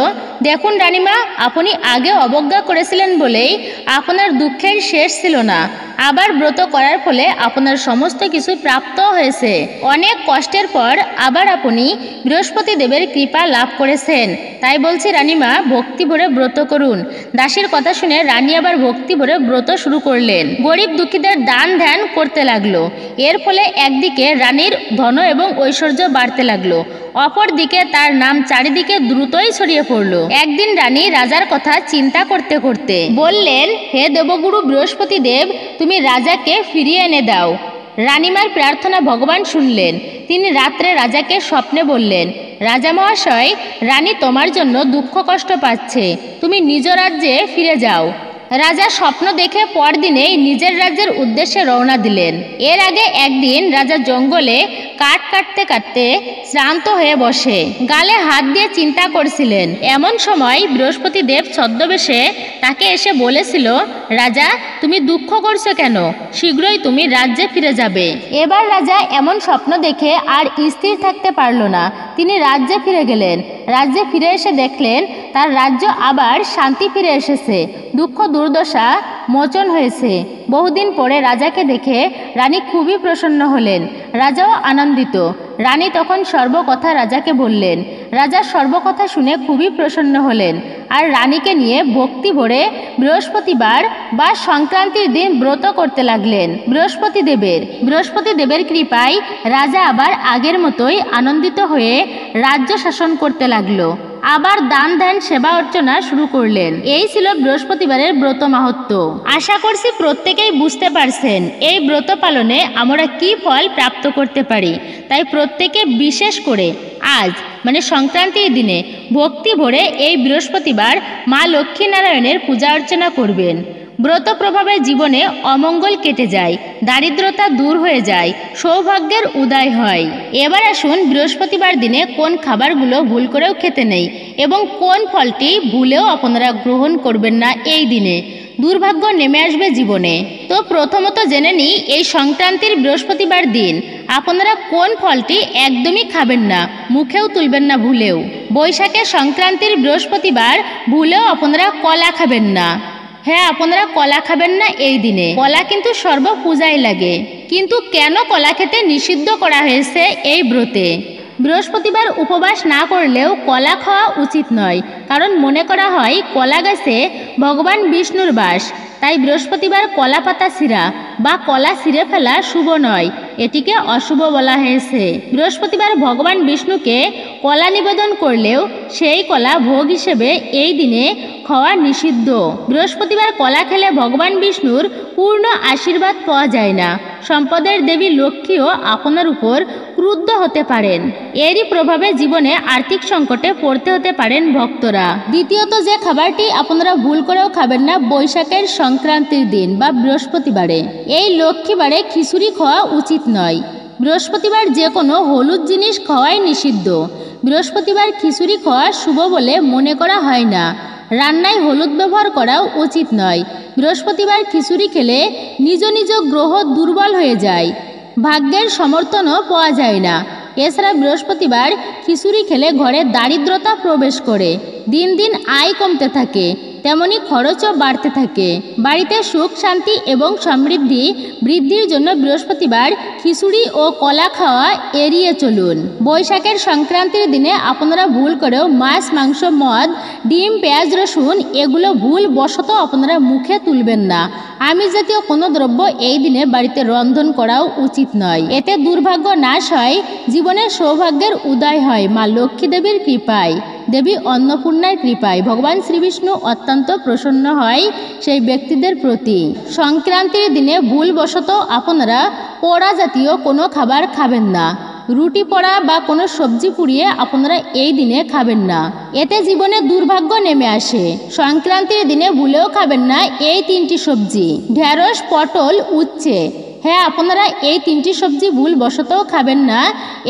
দেখুন রানীমা, আপনি আগে অবজ্ঞা করেছিলেন বলেই আপনার দুঃখের শেষ ছিল না। আবার ব্রত করার ফলে আপনার সমস্ত কিছু প্রাপ্ত হয়েছে। অনেক কষ্টের পর আবার আপনি বৃহস্পতি দেবের কৃপা লাভ করেছেন। তাই বলছি রানীমা, ভক্তি ভরে ব্রত করুন। দাসীর কথা শুনে রানী আবার ভক্তি ভরে ব্রত শুরু করলেন। গরিব দুঃখীদের দান ধ্যান করতে লাগলো। এর ফলে একদিকে রানীর ধন এবং ঐশ্বর্য বাড়তে লাগলো, অপরদিকে তার নাম চারিদিকে দ্রুতই ছড়িয়ে পড়ল। একদিন রানী রাজার কথা চিন্তা করতে করতে বললেন, হে দেবগুরু বৃহস্পতি দেব, তুমি রাজাকে ফিরিয়ে এনে দাও। রানীমার প্রার্থনা ভগবান শুনলেন। তিনি রাত্রে রাজাকে স্বপ্নে বললেন, রাজা মহাশয়, রানী তোমার জন্য দুঃখ কষ্ট পাচ্ছে, তুমি নিজ রাজ্যে ফিরে যাও। রাজা স্বপ্ন দেখে পরদিনেই নিজের রাজ্যের উদ্দেশ্যে রওনা দিলেন। এর আগে একদিন রাজা জঙ্গলে কাঠ কাটতে কাটতে শ্রান্ত হয়ে বসে গালে হাত দিয়ে চিন্তা করছিলেন। এমন সময় বৃহস্পতি দেব ছদ্মবেশে তাকে এসে বলেছিল, রাজা, তুমি দুঃখ করছো কেন? শীঘ্রই তুমি রাজ্যে ফিরে যাবে। এবার রাজা এমন স্বপ্ন দেখে আর স্থির থাকতে পারল না। তিনি রাজ্যে ফিরে গেলেন। রাজ্যে ফিরে এসে দেখলেন তার রাজ্য আবার শান্তি ফিরে এসেছে। দুঃখ দুর্দশা মোচন হয়েছে। বহুদিন পরে রাজাকে দেখে রানী খুবই প্রসন্ন হলেন। রাজাও আনন্দিত। রানী তখন সর্বকথা রাজাকে বললেন। রাজা সর্বকথা শুনে খুবই প্রসন্ন হলেন আর রানীকে নিয়ে ভক্তি ভরে বৃহস্পতিবার বা সংক্রান্তির দিন ব্রত করতে লাগলেন। বৃহস্পতি দেবের কৃপায় রাজা আবার আগের মতোই আনন্দিত হয়ে রাজ্য শাসন করতে লাগলো। আবার দান ধ্যান সেবা অর্চনা শুরু করলেন। এই ছিল বৃহস্পতিবারের ব্রত মাহাত্ম্য। আশা করছি প্রত্যেকেই বুঝতে পারছেন এই ব্রত পালনে আমরা কি ফল প্রাপ্ত করতে পারি। তাই প্রত্যেকে বিশেষ করে আজ মানে সংক্রান্তির দিনে ভক্তি ভরে এই বৃহস্পতিবার মা লক্ষ্মী নারায়ণের পূজা অর্চনা করবেন। ব্রত প্রভাবে জীবনে অমঙ্গল কেটে যায়, দারিদ্রতা দূর হয়ে যায়, সৌভাগ্যের উদয় হয়। এবার আসুন বৃহস্পতিবার দিনে কোন খাবারগুলো ভুল করেও খেতে নেই এবং কোন ফলটি ভুলেও আপনারা গ্রহণ করবেন না এই দিনে, দুর্ভাগ্য নেমে আসবে জীবনে। তো প্রথমত জেনে নিই, এই সংক্রান্তির বৃহস্পতিবার দিন আপনারা কোন ফলটি একদমই খাবেন না, মুখেও তুলবেন না ভুলেও। বৈশাখের সংক্রান্তির বৃহস্পতিবার ভুলেও আপনারা কলা খাবেন না। হ্যাঁ, আপনারা কলা খাবেন না এই দিনে। কলা কিন্তু সর্ব পূজায় লাগে। কিন্তু কেন কলা খেতে নিষিদ্ধ করা হয়েছে এই ব্রতে? বৃহস্পতিবার উপবাস না করলেও কলা খাওয়া উচিত নয়, কারণ মনে করা হয় কলা গাছে ভগবান বিষ্ণুর বাস। তাই বৃহস্পতিবার কলা পাতা ছিঁড়া বা কলা ছিঁড়ে ফেলা শুভ নয়, এটিকে অশুভ বলা হয়েছে। বৃহস্পতিবার ভগবান বিষ্ণুকে কলা নিবেদন করলেও সেই কলা ভোগ হিসেবে এই দিনে খাওয়া নিষিদ্ধ। বৃহস্পতিবার কলা খেলে ভগবান বিষ্ণুর পূর্ণ আশীর্বাদ পাওয়া যায় না। সম্পদের দেবী লক্ষ্মীও আপনার উপর ক্রুদ্ধ হতে পারেন। এরই প্রভাবে জীবনে আর্থিক সংকটে পড়তে হতে পারেন ভক্তরা। দ্বিতীয়ত যে খাবারটি আপনারা ভুল করেও খাবেন না বৈশাখের সংক্রান্তির দিন বা বৃহস্পতিবারে, এই লক্ষ্মীবারে খিচুড়ি খাওয়া উচিত নয়। বৃহস্পতিবার যে কোনো হলুদ জিনিস খাওয়াই নিষিদ্ধ। বৃহস্পতিবার খিচুড়ি খাওয়া শুভ বলে মনে করা হয় না। রান্নায় হলুদ ব্যবহার করাও উচিত নয়। বৃহস্পতিবার খিচুড়ি খেলে নিজ নিজ গ্রহ দুর্বল হয়ে যায়, ভাগ্যের সমর্থনও পাওয়া যায় না। এছাড়া বৃহস্পতিবার খিচুড়ি খেলে ঘরে দারিদ্রতা প্রবেশ করে, দিন দিন আয় কমতে থাকে, তেমনি খরচও বাড়তে থাকে। বাড়িতে সুখ শান্তি এবং সমৃদ্ধি বৃদ্ধির জন্য বৃহস্পতিবার খিচুড়ি ও কলা খাওয়া এড়িয়ে চলুন। বৈশাখের সংক্রান্তির দিনে আপনারা ভুল করেও মাছ, মাংস, মদ, ডিম, পেঁয়াজ, রসুন এগুলো ভুল বশত আপনারা মুখে তুলবেন না। আমিষ জাতীয় কোনো দ্রব্য এই দিনে বাড়িতে রন্ধন করাও উচিত নয়। এতে দুর্ভাগ্য নাশ হয়, জীবনের সৌভাগ্যের উদয় হয় মা লক্ষ্মী দেবীর কৃপায়, দেবী অন্নপূর্ণার কৃপায়। ভগবান শ্রীবিষ্ণু অত্যন্ত প্রসন্ন হয় সেই ব্যক্তিদের প্রতি। সংক্রান্তির দিনে ভুলবশত আপনারা পোড়া জাতীয় কোনো খাবার খাবেন না। রুটি পোড়া বা কোনো সবজি পুড়িয়ে আপনারা এই দিনে খাবেন না, এতে জীবনে দুর্ভাগ্য নেমে আসে। সংক্রান্তির দিনে ভুলেও খাবেন না এই তিনটি সবজি: ঢেঁড়স, পটল, উচ্ছে। হ্যাঁ, আপনারা এই তিনটি সবজি ভুলবশতও খাবেন না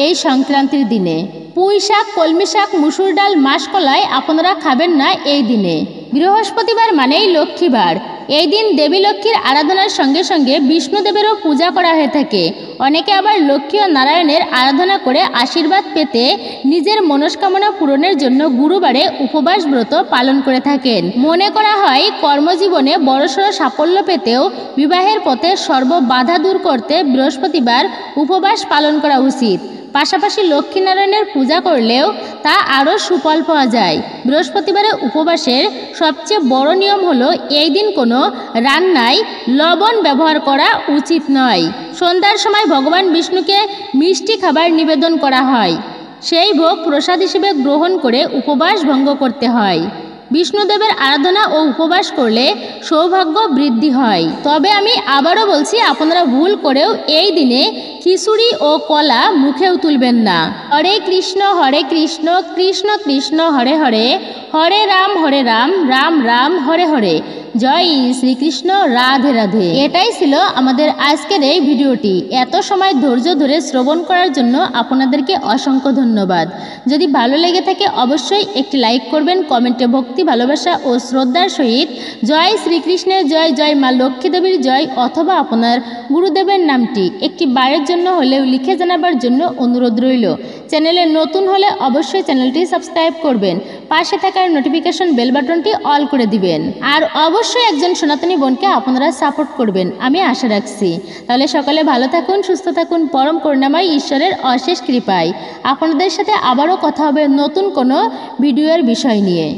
এই সংক্রান্তির দিনে। পুঁই শাক, কলমি শাক, মুসুর ডাল, মাসকলাই আপনারা খাবেন না এই দিনে। বৃহস্পতিবার মানেই লক্ষ্মীবার। এই দিন দেবী লক্ষ্মীর আরাধনার সঙ্গে সঙ্গে বিষ্ণুদেবেরও পূজা করা হয়ে থাকে। অনেকে আবার লক্ষ্মী ও নারায়ণের আরাধনা করে আশীর্বাদ পেতে নিজের মনস্কামনা পূরণের জন্য গুরুবারে উপবাস ব্রত পালন করে থাকেন। মনে করা হয় কর্মজীবনে বড়সড় সাফল্য পেতেও বিবাহের পথে সর্ব বাধা দূর করতে বৃহস্পতিবার উপবাস পালন করা উচিত। পাশাপাশি লক্ষ্মীনারায়ণের পূজা করলেও তা আরও সুফল পাওয়া যায়। বৃহস্পতিবারে উপবাসের সবচেয়ে বড় নিয়ম হলো এই দিন কোনো রান্নায় লবণ ব্যবহার করা উচিত নয়। সন্ধ্যার সময় ভগবান বিষ্ণুকে মিষ্টি খাবার নিবেদন করা হয়, সেই ভোগ প্রসাদ হিসেবে গ্রহণ করে উপবাস ভঙ্গ করতে হয়। বিষ্ণুদেবের আরাধনা ও উপবাস করলে সৌভাগ্য বৃদ্ধি হয়। তবে আমি আবারও বলছি, আপনারা ভুল করেও এই দিনে খিচুড়ি ও কলা মুখেও তুলবেন না। হরে কৃষ্ণ কৃষ্ণ কৃষ্ণ হরে হরে, হরে রাম রাম রাম হরে হরে। জয় শ্রীকৃষ্ণ, রাধে রাধে। এটাই ছিল আমাদের আজকের এই ভিডিওটি। এত সময় ধৈর্য ধরে শ্রবণ করার জন্য আপনাদেরকে অসংখ্য ধন্যবাদ। যদি ভালো লেগে থাকে অবশ্যই একটি লাইক করবেন, কমেন্টে ভক্তি, ভালোবাসা ও শ্রদ্ধার সহিত জয় শ্রীকৃষ্ণের জয়, জয় মা লক্ষ্মী দেবীর জয় অথবা আপনার গুরুদেবের নামটি একটি বারের জন্য হলেও লিখে জানাবার জন্য অনুরোধ রইল। চ্যানেলে নতুন হলে অবশ্যই চ্যানেলটি সাবস্ক্রাইব করবেন, পাশে থাকার নোটিফিকেশন বেল বাটনটি অল করে দিবেন। আর অবশ্যই একজন সনাতনী বোনকে আপনারা সাপোর্ট করবেন আমি আশা রাখছি। তাহলে সকালে ভালো থাকুন, সুস্থ থাকুন, পরম করুণাময় ঈশ্বরের অশেষ কৃপায়। আপনাদের সাথে আবারও কথা হবে নতুন কোনো ভিডিওর বিষয় নিয়ে।